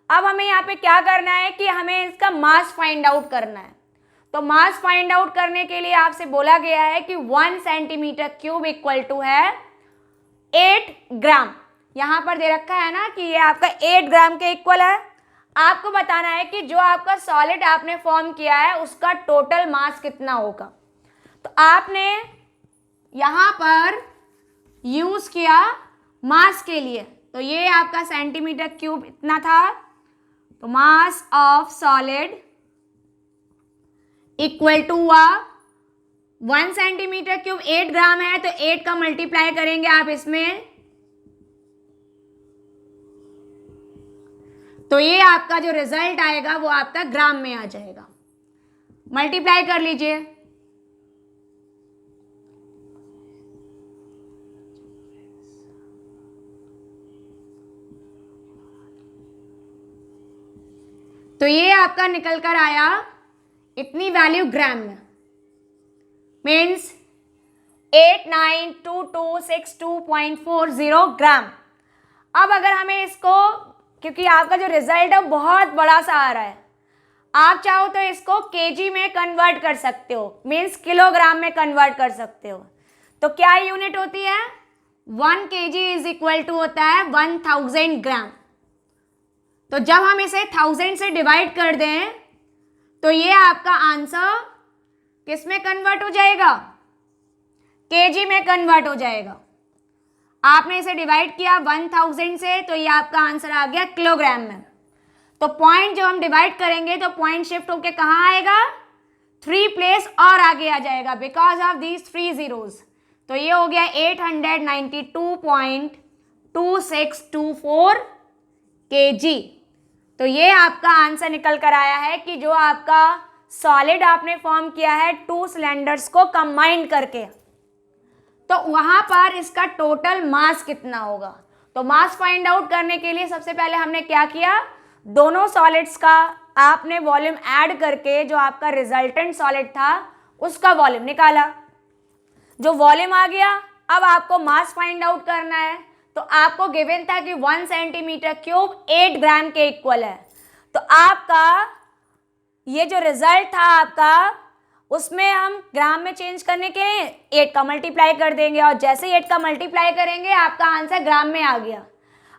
A: अब हमें यहाँ पे क्या करना है कि हमें इसका मास फाइंड आउट करना है। तो मास फाइंड आउट करने के लिए आपसे बोला गया है कि 1 सेंटीमीटर क्यूब इक्वल टू है 8 ग्राम। यहाँ पर दे रखा है ना कि ये आपका 8 ग्राम के इक्वल है। आपको बताना है कि जो आपका सॉलिड आपने फॉर्म किया है उसका टोटल मास कितना होगा। तो आपने यहाँ पर यूज किया मास के लिए, तो ये आपका सेंटीमीटर क्यूब इतना था। तो mass of solid equal to हुआ 1 सेंटीमीटर क्यूब 8 ग्राम है, तो 8 का मल्टीप्लाई करेंगे आप इसमें, तो ये आपका जो रिजल्ट आएगा वो आपका ग्राम में आ जाएगा। मल्टीप्लाई कर लीजिए। तो ये आपका निकल कर आया इतनी वैल्यू ग्राम में, मीन्स 892262.40 ग्राम। अब अगर हमें इसको, क्योंकि आपका जो रिजल्ट है बहुत बड़ा सा आ रहा है, आप चाहो तो इसको केजी में कन्वर्ट कर सकते हो, मीन्स किलोग्राम में कन्वर्ट कर सकते हो। तो क्या यूनिट होती है? 1 kg इज इक्वल टू होता है 1000 ग्राम। तो जब हम इसे 1000 से डिवाइड कर दें तो ये आपका आंसर किस में कन्वर्ट हो जाएगा? केजी में कन्वर्ट हो जाएगा। आपने इसे डिवाइड किया 1000 से, तो ये आपका आंसर आ गया किलोग्राम में। तो पॉइंट जो हम डिवाइड करेंगे तो पॉइंट शिफ्ट होके कहाँ आएगा? 3 प्लेस और आगे आ जाएगा बिकॉज ऑफ दीज 3 zeros। तो ये हो गया 892.2624 kg। तो ये आपका आंसर निकल कर आया है कि जो आपका सॉलिड आपने फॉर्म किया है 2 सिलेंडर्स को कंबाइन करके, तो वहां पर इसका टोटल मास कितना होगा। तो मास फाइंड आउट करने के लिए सबसे पहले हमने क्या किया, दोनों सॉलिड्स का आपने वॉल्यूम ऐड करके जो आपका रिजल्टेंट सॉलिड था उसका वॉल्यूम निकाला। जो वॉल्यूम आ गया, अब आपको मास फाइंड आउट करना है। तो आपको गिवन था कि 1 सेंटीमीटर क्यूब 8 ग्राम के इक्वल है। तो आपका ये जो रिजल्ट था आपका, उसमें हम ग्राम में चेंज करने के लिए 8 का मल्टीप्लाई कर देंगे और जैसे ही 8 का मल्टीप्लाई करेंगे आपका आंसर ग्राम में आ गया।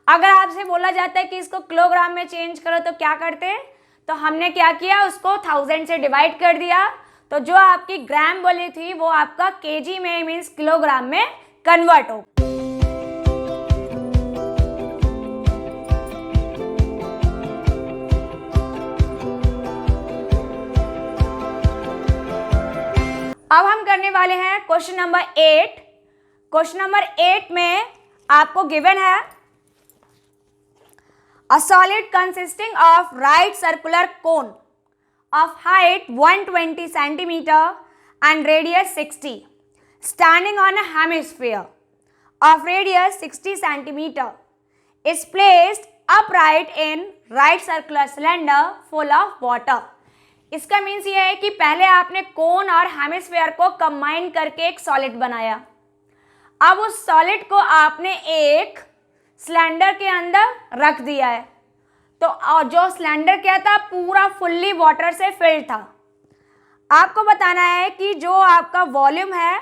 A: अगर आपसे बोला जाता है कि इसको किलोग्राम में चेंज करो तो क्या करते? तो हमने क्या किया, उसको 1000 से डिवाइड कर दिया, तो जो आपकी ग्राम बोली थी वो आपका केजी में मीन्स किलोग्राम में कन्वर्ट हो। अब हम करने वाले हैं क्वेश्चन नंबर 8। क्वेश्चन नंबर 8 में आपको गिवन है a solid consisting of right circular cone of height 120 centimeter and radius 60 standing on a hemisphere of radius 60 centimeter is placed upright in right circular cylinder full of water। इसका means ये है कि पहले आपने कोन और hemisphere को combine करके एक सॉलिड बनाया। अब उस सॉलिड को आपने एक सिलेंडर के अंदर रख दिया है। तो जो सिलेंडर क्या था, पूरा फुल्ली वाटर से फिल्ड था। आपको बताना है कि जो आपका वॉल्यूम है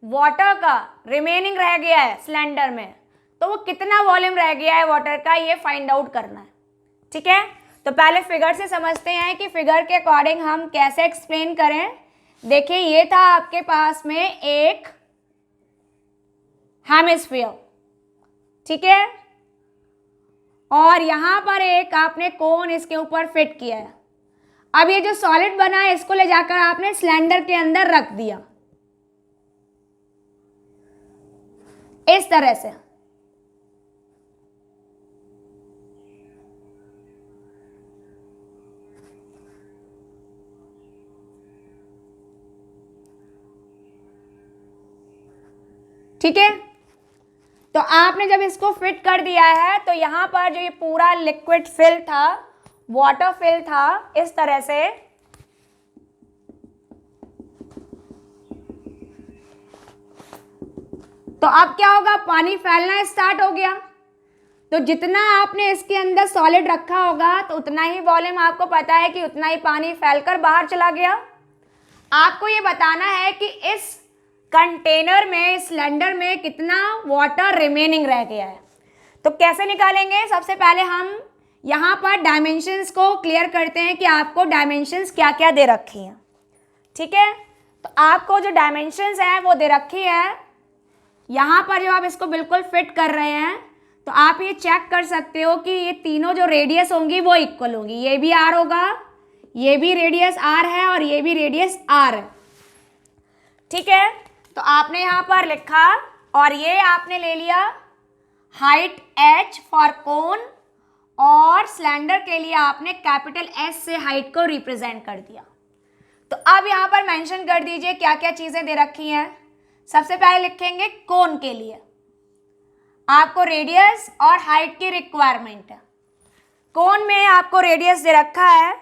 A: वाटर का रिमेनिंग रह गया है सिलेंडर में, तो वो कितना वॉल्यूम रह गया है वाटर का, ये फाइंड आउट करना है। ठीक है, तो पहले फिगर से समझते हैं कि फिगर के अकॉर्डिंग हम कैसे एक्सप्लेन करें। देखिए, ये था आपके पास में एक हेमिस्फीयर, ठीक है, और यहां पर एक आपने कोन इसके ऊपर फिट किया है। अब ये जो सॉलिड बना है इसको ले जाकर आपने सिलेंडर के अंदर रख दिया इस तरह से। ठीक है, तो आपने जब इसको फिट कर दिया है तो यहां पर जो ये पूरा लिक्विड फिल था, वाटर फिल था इस तरह से, तो अब क्या होगा, पानी फैलना स्टार्ट हो गया। तो जितना आपने इसके अंदर सॉलिड रखा होगा तो उतना ही वॉल्यूम आपको पता है कि उतना ही पानी फैलकर बाहर चला गया। आपको ये बताना है कि इस कंटेनर में, सिलेंडर में कितना वाटर रिमेनिंग रह गया है। तो कैसे निकालेंगे, सबसे पहले हम यहाँ पर डायमेंशंस को क्लियर करते हैं कि आपको डायमेंशंस क्या क्या दे रखी हैं। ठीक है, तो आपको जो डायमेंशंस हैं वो दे रखी है। यहाँ पर जब आप इसको बिल्कुल फिट कर रहे हैं तो आप ये चेक कर सकते हो कि ये तीनों जो रेडियस होंगी वो इक्वल होंगी। ये भी आर होगा, ये भी रेडियस आर है और ये भी रेडियस आर है। ठीक है, तो आपने यहाँ पर लिखा और ये आपने ले लिया हाइट h फॉर कोन, और सिलेंडर के लिए आपने कैपिटल S से हाइट को रिप्रेजेंट कर दिया। तो अब यहाँ पर मेंशन कर दीजिए क्या क्या चीजें दे रखी हैं। सबसे पहले लिखेंगे कोन के लिए आपको रेडियस और हाइट की रिक्वायरमेंट है। कोन में आपको रेडियस दे रखा है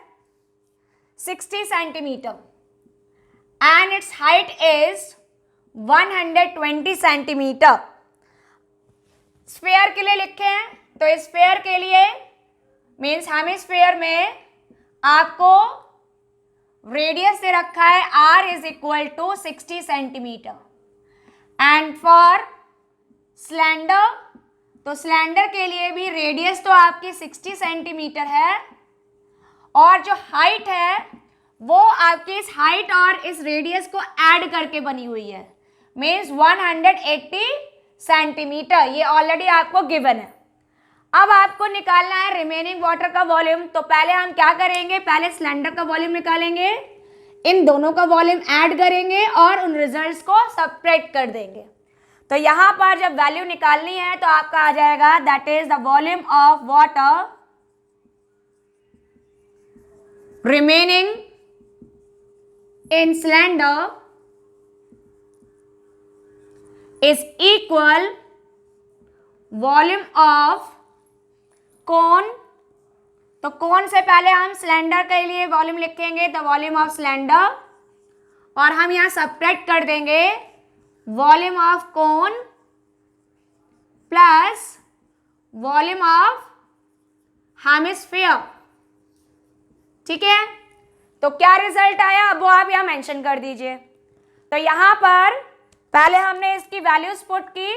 A: 60 centimetre and it's height is 120 centimetre. Sphere के लिए लिखे हैं, तो स्फीयर के लिए मीन्स हेमिस्फीयर में आपको रेडियस दे रखा है r is equal to 60 centimetre and for cylinder, तो सिलेंडर के लिए भी रेडियस तो आपकी 60 सेंटीमीटर है और जो हाइट है वो आपकी इस हाइट और इस रेडियस को ऐड करके बनी हुई है, मीन्स 180 सेंटीमीटर। ये ऑलरेडी आपको गिवन है। अब आपको निकालना है रिमेनिंग वाटर का वॉल्यूम। तो पहले हम क्या करेंगे, पहले सिलेंडर का वॉल्यूम निकालेंगे, इन दोनों का वॉल्यूम ऐड करेंगे और उन रिजल्ट्स को सब्ट्रैक्ट कर देंगे। तो यहाँ पर जब वैल्यू निकालनी है तो आपका आ जाएगा that is the volume of water remaining in cylinder is equal volume of cone। तो कोन से पहले हम सिलेंडर के लिए वॉल्यूम लिखेंगे, द वॉल्यूम ऑफ सिलेंडर, और हम यहाँ सब्ट्रैक्ट कर देंगे volume of cone plus volume of hemisphere. ठीक है, तो क्या रिजल्ट आया वो आप यहाँ मेंशन कर दीजिए। तो यहाँ पर पहले हमने इसकी वैल्यूज पुट की,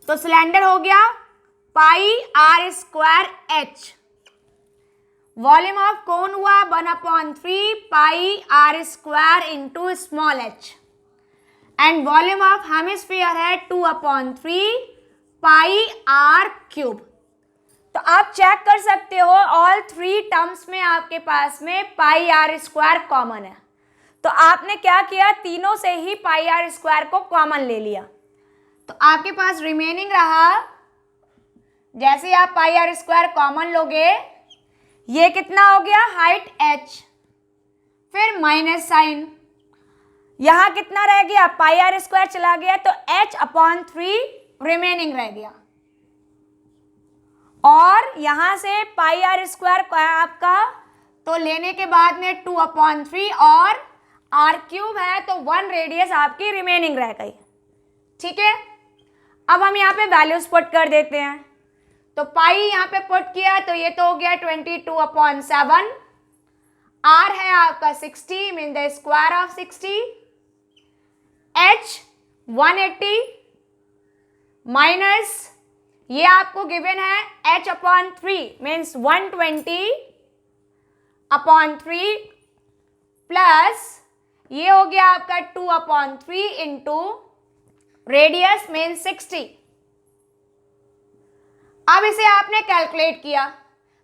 A: तो सिलेंडर हो गया pi are square H, volume of cone हुआ 1/3 pi are square into small H, and volume of hemisphere है 2/3 पाई आर क्यूब। तो आप चेक कर सकते हो ऑल थ्री टर्म्स में आपके पास में पाई आर स्क्वायर कॉमन है। तो आपने क्या किया, तीनों से ही पाई आर स्क्वायर को कॉमन ले लिया। तो आपके पास रिमेनिंग रहा, जैसे आप पाई आर स्क्वायर कॉमन लोगे, ये कितना हो गया हाइट h, फिर माइनस साइन, यहां कितना रह गया पाई आर स्क्वायर चला गया तो h/3 रिमेनिंग रह गया, और यहां से पाई आर स्क्वायर आपका तो लेने के बाद में 2/3 और आर क्यूब है तो 1 रेडियस आपकी रिमेनिंग रह गई। ठीक है, अब हम यहाँ पे वैल्यूज पुट कर देते हैं। तो पाई यहाँ पे पुट किया तो ये तो हो गया 22/7। R है आपका 60 mean the square of 60। H 180 minus ये आपको गिवन है H/3 मीन्स 120/3 प्लस ये हो गया आपका 2/3 इंटू रेडियस मीन्स 60। अब इसे आपने कैलकुलेट किया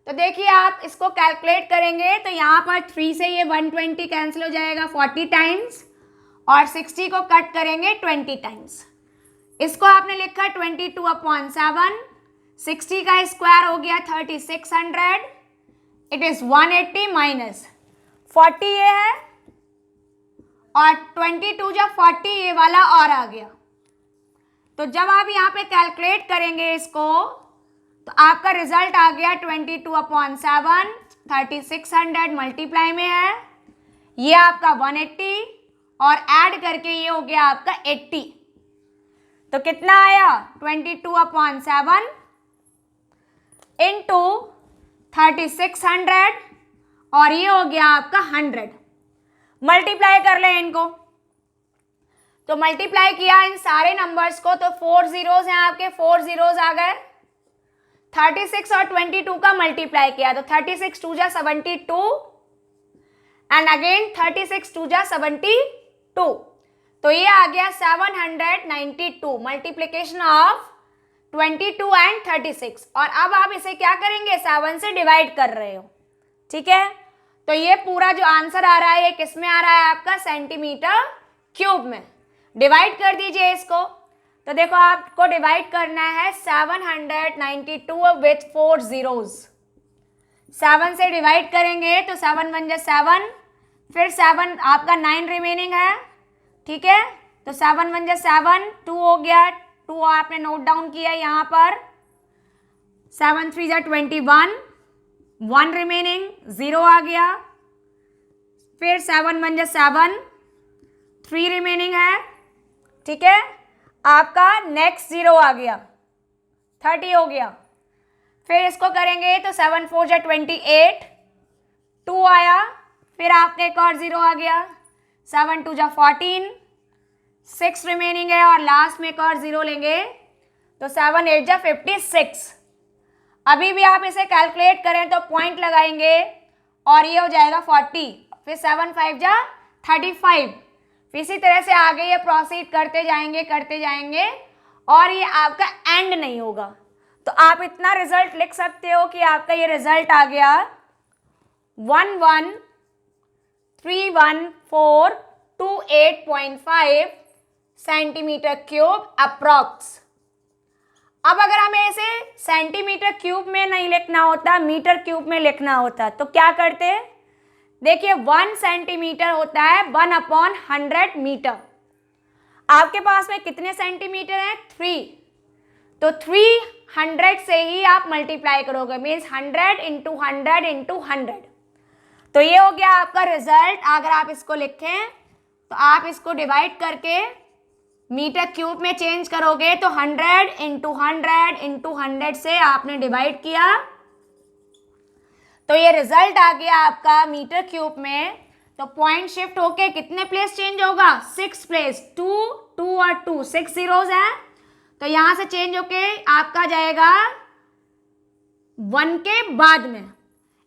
A: तो देखिए आप इसको कैलकुलेट करेंगे तो यहाँ पर 3 से ये 120 कैंसिल हो जाएगा 40 टाइम्स और 60 को कट करेंगे 20 टाइम्स। इसको आपने लिखा 22/7, 60 का स्क्वायर हो गया 3600, इट इज 180 माइनस 40 ये है और 22 जब 40 ये वाला और आ गया। तो जब आप यहाँ पे कैलकुलेट करेंगे इसको तो आपका रिजल्ट आ गया 22/7, 3600 मल्टीप्लाई में है, ये आपका 180 और ऐड करके ये हो गया आपका 80। तो कितना आया 22/7 इंटू 3600 और ये हो गया आपका 100। मल्टीप्लाई कर ले इनको। तो मल्टीप्लाई किया इन सारे नंबर्स को तो 4 जीरोस हैं आपके, 4 जीरोस आ गए। 36 और 22 का मल्टीप्लाई किया तो 36 2 जा 72 एंड अगेन 36 2 जा 72 तो ये आ गया 792 मल्टीप्लिकेशन ऑफ 22 एंड 36। और अब आप इसे क्या करेंगे 7 से डिवाइड कर रहे हो, ठीक है। तो ये पूरा जो आंसर आ रहा है ये किस में आ रहा है आपका सेंटीमीटर क्यूब में। डिवाइड कर दीजिए इसको। तो देखो आपको डिवाइड करना है 792 विथ 4 जीरोस। 7 से डिवाइड करेंगे तो 7 1 जा 7, फिर 7 आपका 9 रिमेनिंग है, ठीक है। तो 7 1 जा 7, 2 हो गया, 2 आपने नोट डाउन किया यहाँ पर। 7 3 जा 21, 1 रिमेनिंग, 0 आ गया। फिर 7 1 जा 7, 3 रिमेनिंग है, ठीक है। आपका नेक्स्ट 0 आ गया, 30 हो गया। फिर इसको करेंगे तो 7 4 जा 28, 2 आया। फिर आपने एक और 0 आ गया, 7 2 जा 14, 6 रिमेनिंग है और लास्ट में एक और 0 लेंगे तो 7 8 जा 56। अभी भी आप इसे कैलकुलेट करें तो पॉइंट लगाएंगे और ये हो जाएगा 40। फिर 7 5 जा 35। इसी तरह से आगे ये प्रोसीड करते जाएंगे और ये आपका एंड नहीं होगा। तो आप इतना रिजल्ट लिख सकते हो कि आपका ये रिजल्ट आ गया 1131,428.5 सेंटीमीटर क्यूब अप्रॉक्स। अब अगर हमें इसे सेंटीमीटर क्यूब में नहीं लिखना होता, मीटर क्यूब में लिखना होता तो क्या करते? देखिए 1 सेंटीमीटर होता है 1/100 मीटर। आपके पास में कितने सेंटीमीटर हैं? 3। तो 300 से ही आप मल्टीप्लाई करोगे, मीन्स 100 इंटू 100 इंटू 100। तो ये हो गया आपका रिजल्ट। अगर आप इसको लिखें तो आप इसको डिवाइड करके मीटर क्यूब में चेंज करोगे तो 100 इंटू 100 इंटू 100 से आपने डिवाइड किया तो ये रिजल्ट आ गया आपका मीटर क्यूब में। तो पॉइंट शिफ्ट होके कितने प्लेस चेंज होगा? 6 प्लेस। 2 2 और 2 6 जीरोस हैं तो यहाँ से चेंज होके आपका जाएगा 1 के बाद में।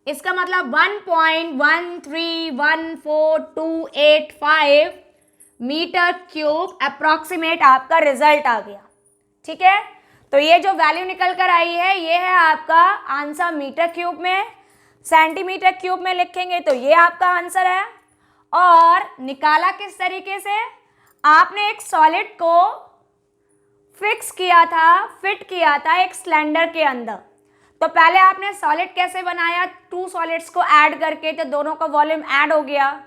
A: इसका मतलब 1.1314285 मीटर क्यूब अप्रॉक्सीमेट आपका रिजल्ट आ गया, ठीक है। तो ये जो वैल्यू निकल कर आई है ये है आपका आंसर मीटर क्यूब में। सेंटीमीटर क्यूब में लिखेंगे तो ये आपका आंसर है। और निकाला किस तरीके से? आपने एक सॉलिड को फिक्स किया था, फिट किया था एक सिलेंडर के अंदर। तो पहले आपने सॉलिड कैसे बनाया? 2 सॉलिड्स को ऐड करके, तो दोनों का वॉल्यूम ऐड हो गया।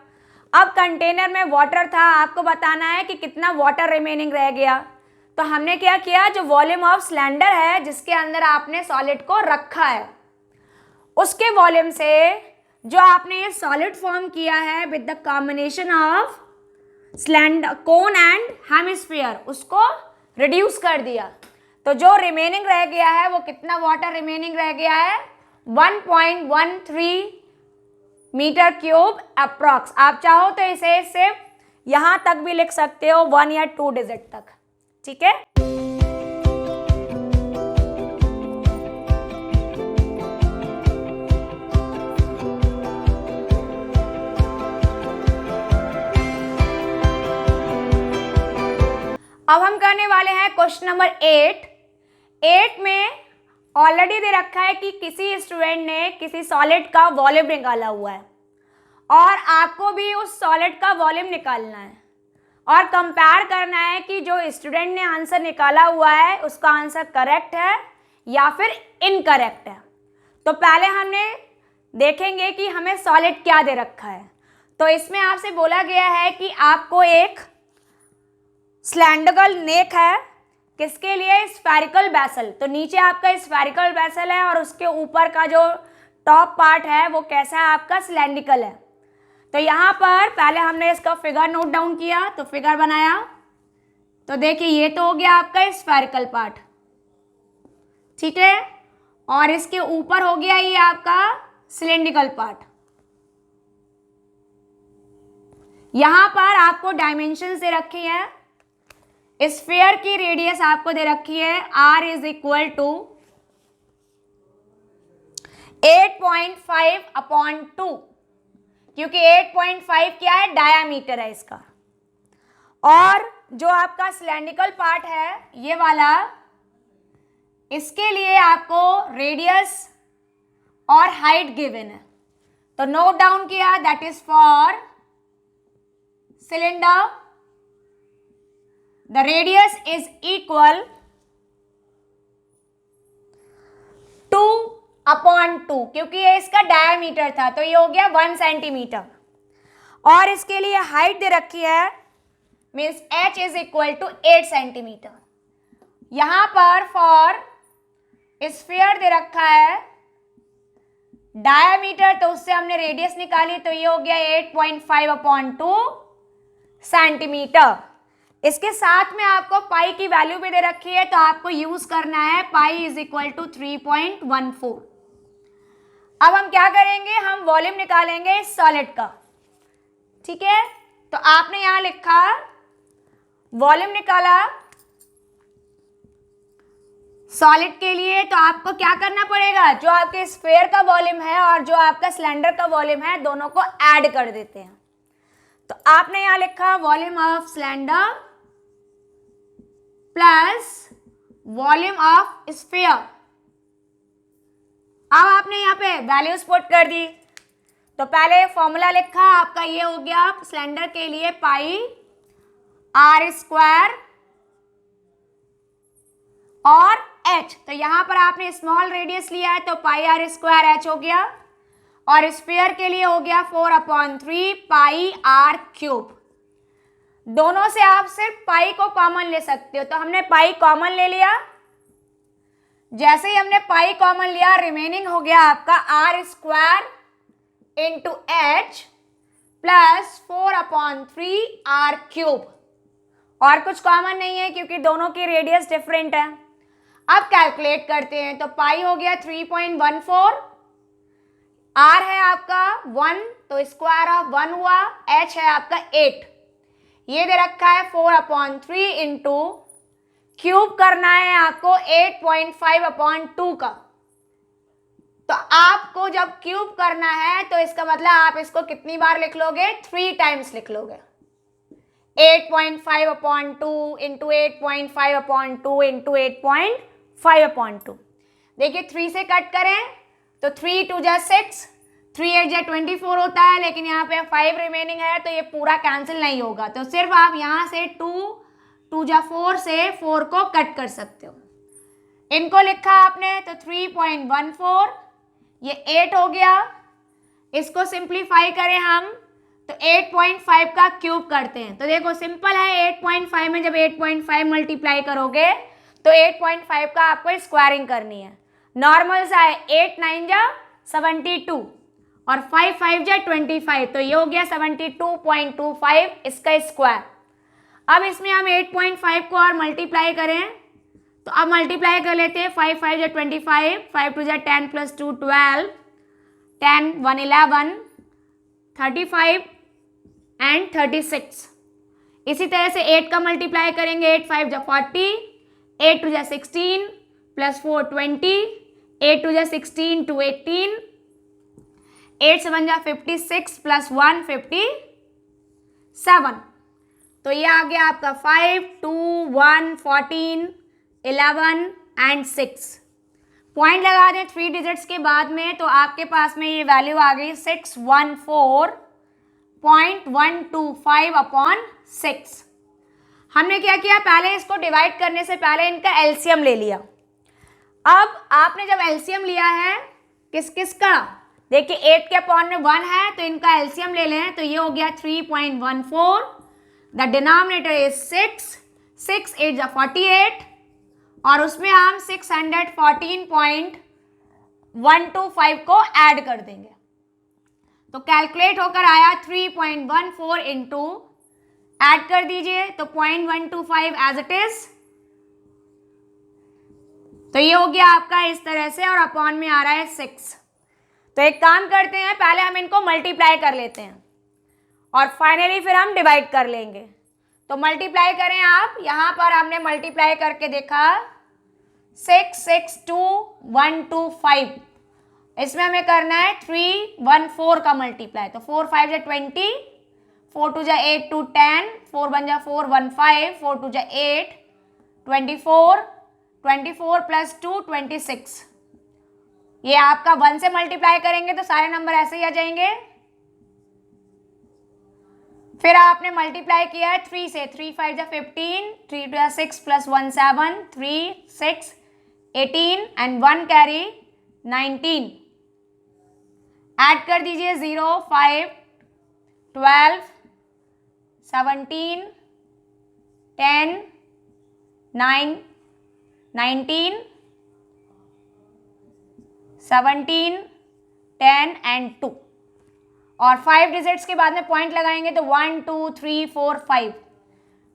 A: अब कंटेनर में वाटर था, आपको बताना है कि कितना वाटर रिमेनिंग रह गया। तो हमने क्या किया, जो वॉल्यूम ऑफ सिलेंडर है जिसके अंदर आपने सॉलिड को रखा है उसके वॉल्यूम से जो आपने ये सॉलिड फॉर्म किया है with the combination of cylinder cone and hemisphere उसको रिड्यूस कर दिया। तो जो रिमेनिंग रह गया है वो कितना वाटर रिमेनिंग रह गया है, 1.13 मीटर क्यूब अप्रॉक्स। आप चाहो तो इसे सिर्फ यहां तक भी लिख सकते हो, 1 या 2 डिजिट तक, ठीक है। अब हम करने वाले हैं क्वेश्चन नंबर 8 में ऑलरेडी दे रखा है कि किसी स्टूडेंट ने किसी सॉलिड का वॉल्यूम निकाला हुआ है और आपको भी उस सॉलिड का वॉल्यूम निकालना है और कंपेयर करना है कि जो स्टूडेंट ने आंसर निकाला हुआ है उसका आंसर करेक्ट है या फिर इनकरेक्ट है। तो पहले हमने देखेंगे कि हमें सॉलिड क्या दे रखा है। तो इसमें आपसे बोला गया है कि आपको एक सिलेंड्रिकल नेक है, किसके लिए, स्फेरिकल बेसल। तो नीचे आपका स्फेरिकल बेसल है और उसके ऊपर का जो टॉप पार्ट है वो कैसा है, आपका सिलेंड्रिकल है। तो यहाँ पर पहले हमने इसका फिगर नोट डाउन किया, तो फिगर बनाया। तो देखिए ये तो हो गया आपका स्फेरिकल पार्ट, ठीक है, और इसके ऊपर हो गया ये आपका सिलेंड्रिकल पार्ट। यहाँ पर आपको डायमेंशन दे रखी है। स्फीयर की रेडियस आपको दे रखी है r इज इक्वल टू 8.5/2, क्योंकि 8.5 क्या है, डायामीटर है इसका। और जो आपका सिलेंड्रिकल पार्ट है ये वाला, इसके लिए आपको रेडियस और हाइट गिवन है। तो नोट डाउन किया, that is for cylinder the radius is equal 2/2, क्योंकि ये इसका डायमीटर था तो ये हो गया 1 सेंटीमीटर। और इसके लिए हाइट दे रखी है, means h is equal to 8 centimetre. यहां पर फॉर स्फीयर दे रखा है डायमीटर, तो उससे हमने रेडियस निकाली, तो ये हो गया 8.5/2 सेंटीमीटर। इसके साथ में आपको पाई की वैल्यू भी दे रखी है, तो आपको यूज करना है पाई इज इक्वल टू 3.14। अब हम क्या करेंगे, हम वॉल्यूम निकालेंगे इस सॉलिड का, ठीक है। तो आपने यहां लिखा वॉल्यूम निकाला सॉलिड के लिए, तो आपको क्या करना पड़ेगा, जो आपके स्फीयर का वॉल्यूम है और जो आपका सिलेंडर का वॉल्यूम है दोनों को ऐड कर देते हैं। तो आपने यहां लिखा volume of cylinder plus volume of sphere. अब आपने यहाँ पे वैल्यूज पुट कर दी। तो पहले फॉर्मूला लिखा आपका, ये हो गया सिलेंडर के लिए पाई r² और h। तो यहां पर आपने स्मॉल रेडियस लिया है तो पाई r² h हो गया, और स्फीयर के लिए हो गया 4/3 पाई r³। दोनों से आप सिर्फ पाई को कॉमन ले सकते हो, तो हमने पाई कॉमन ले लिया। जैसे ही हमने पाई कॉमन लिया, रिमेनिंग हो गया आपका r² into h plus 4/3 r³। और कुछ कॉमन नहीं है क्योंकि दोनों की रेडियस डिफरेंट है। अब कैलकुलेट करते हैं, तो पाई हो गया 3.14, r है आपका 1 तो स्क्वायर ऑफ 1 हुआ, h है आपका 8। ये दे रखा है 4/3 इंटू क्यूब करना है आपको 8.5/2 का। तो आपको जब क्यूब करना है तो इसका मतलब आप इसको कितनी बार लिख लोगे, 3 टाइम्स लिख लोगे। 8.5/2 इंटू 8.5/2 इंटू 8.5/2। देखिए 3 से कट करें तो 3 2 जा 6, 3 8 जा 24 होता है, लेकिन यहाँ पे 5 रिमेनिंग है तो ये पूरा कैंसिल नहीं होगा। तो सिर्फ आप यहाँ से 2 2 जा 4 से 4 को कट कर सकते हो। इनको लिखा आपने तो 3.14, ये 8 हो गया। इसको सिंप्लीफाई करें हम तो 8.5 का क्यूब करते हैं। तो देखो सिंपल है, 8.5 में जब 8.5 मल्टीप्लाई करोगे तो 8.5 का आपको स्क्वायरिंग करनी है। नॉर्मल सा है, 8 9 जा 72 और 5 5 जा 25, तो ये हो गया 72.25 इसका स्क्वायर। अब इसमें हम 8.5 को और मल्टीप्लाई करें तो अब मल्टीप्लाई कर लेते हैं, 5 5 जा 25, 5 2 जा 10 + 2 12, 10 1 11, 35 एंड 36। इसी तरह से 8 का मल्टीप्लाई करेंगे, 8 5 जा 40, 8 2 जा 16 + 4 20, 8 2 जा 16 2 18, 8 7 जा 56 + 1 57। तो ये आ गया आपका 5 2 1 14 11 एंड 6। पॉइंट लगा दें 3 डिजिट्स के बाद में, तो आपके पास में ये वैल्यू आ गई 614.125/6। हमने क्या किया, पहले इसको डिवाइड करने से पहले इनका एलसीएम ले लिया। अब आपने जब एलसीएम लिया है किस किस का, देखिए 8 के अपॉन में 1 है तो इनका एलसीएम ले लें, तो ये हो गया 3.14, द डिनोमिनेटर इज 6, 6 8 जा 48, और उसमें हम 614.125 को ऐड कर देंगे, तो कैलकुलेट होकर आया 3.14 इंटू, ऐड कर दीजिए तो 0.125 एज इट इज। तो ये हो गया आपका इस तरह से, और अपॉन में आ रहा है 6। तो एक काम करते हैं, पहले हम इनको मल्टीप्लाई कर लेते हैं और फाइनली फिर हम डिवाइड कर लेंगे। तो मल्टीप्लाई करें आप, यहाँ पर हमने मल्टीप्लाई करके देखा 662,125, इसमें हमें करना है 314 का मल्टीप्लाई, तो 4 5 जा 20, 4 2 जा 8 2 10, 4 1 जा 4 15, 4 2 जा 8 24, 24 + 2 26। ये आपका 1 से मल्टीप्लाई करेंगे तो सारे नंबर ऐसे ही आ जाएंगे। फिर आपने मल्टीप्लाई किया है 3 से, 3 5 जा 15, 3 2 जा 6 + 1 7, 3 6 18 एंड 1 कैरी 19। ऐड कर दीजिए 0 5 12 17 10 9 19 17 10 एंड 2, और 5 डिजिट्स के बाद में पॉइंट लगाएंगे तो 1 2 3 4 5।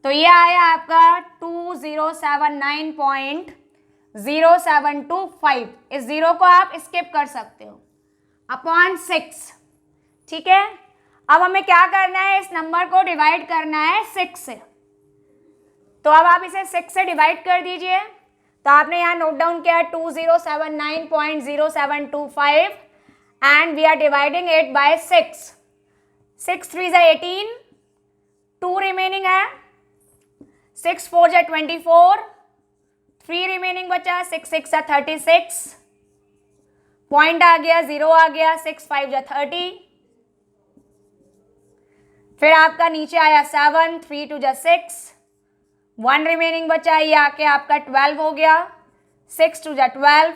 A: तो ये आया आपका 2079.0725। इस जीरो को आप स्किप कर सकते हो, अपॉन 6। ठीक है, अब हमें क्या करना है, इस नंबर को डिवाइड करना है 6 से। तो अब आप इसे 6 से डिवाइड कर दीजिए, तो आपने यहाँ नोट डाउन किया 2079.0725 and we are dividing it by 6। 6 3 जा 18, 2 रिमेनिंग है, 6 4 जा 24, 3 रिमेनिंग बचा, 6 6 जा 36, पॉइंट आ गया 0 आ गया, 6 5 जा 30, फिर आपका नीचे आया 7, 3 2 जा 6, 1 रिमेनिंग बचा, ये आके आपका 12 हो गया, 6 2 जा 12,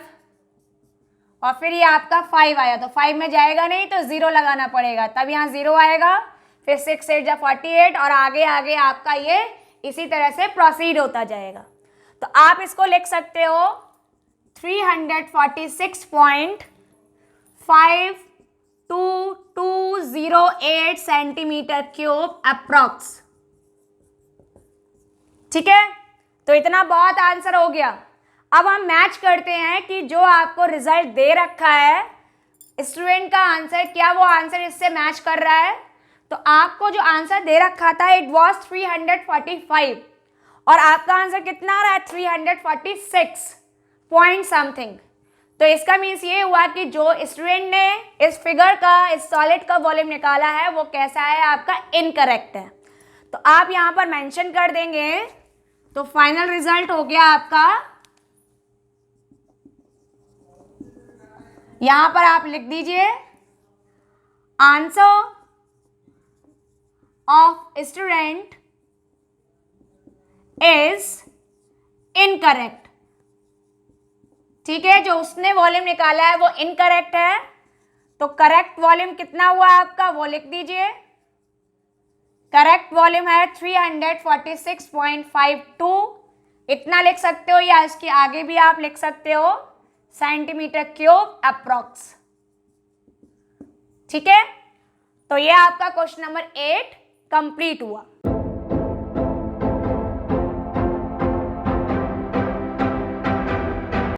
A: और फिर ये आपका 5 आया, तो 5 में जाएगा नहीं तो 0 लगाना पड़ेगा, तब यहाँ 0 आएगा, फिर 6 8 जा 48, और आगे आगे आपका ये इसी तरह से प्रोसीड होता जाएगा। तो आप इसको लिख सकते हो 346.5228 सेंटीमीटर क्यूब अप्रॉक्स। ठीक है, तो इतना बहुत आंसर हो गया। अब हम मैच करते हैं कि जो आपको रिजल्ट दे रखा है स्टूडेंट का आंसर, क्या वो आंसर इससे मैच कर रहा है। तो आपको जो आंसर दे रखा था इट वाज 345, और आपका आंसर कितना आ रहा है 346 पॉइंट समथिंग। तो इसका मीन्स ये हुआ कि जो स्टूडेंट ने इस फिगर का, इस सॉलिड का वॉल्यूम निकाला है वो कैसा है, आपका इनकरेक्ट है। तो आप यहाँ पर मेंशन कर देंगे, तो फाइनल रिजल्ट हो गया आपका, यहां पर आप लिख दीजिए answer of student is incorrect. ठीक है, जो उसने वॉल्यूम निकाला है वो इनकरेक्ट है, तो करेक्ट वॉल्यूम कितना हुआ आपका वो लिख दीजिए। करेक्ट वॉल्यूम है 346.52, इतना लिख सकते हो, या इसके आगे भी आप लिख सकते हो सेंटीमीटर क्यूब अप्रॉक्स। ठीक है, तो ये आपका क्वेश्चन नंबर 8 कंप्लीट हुआ।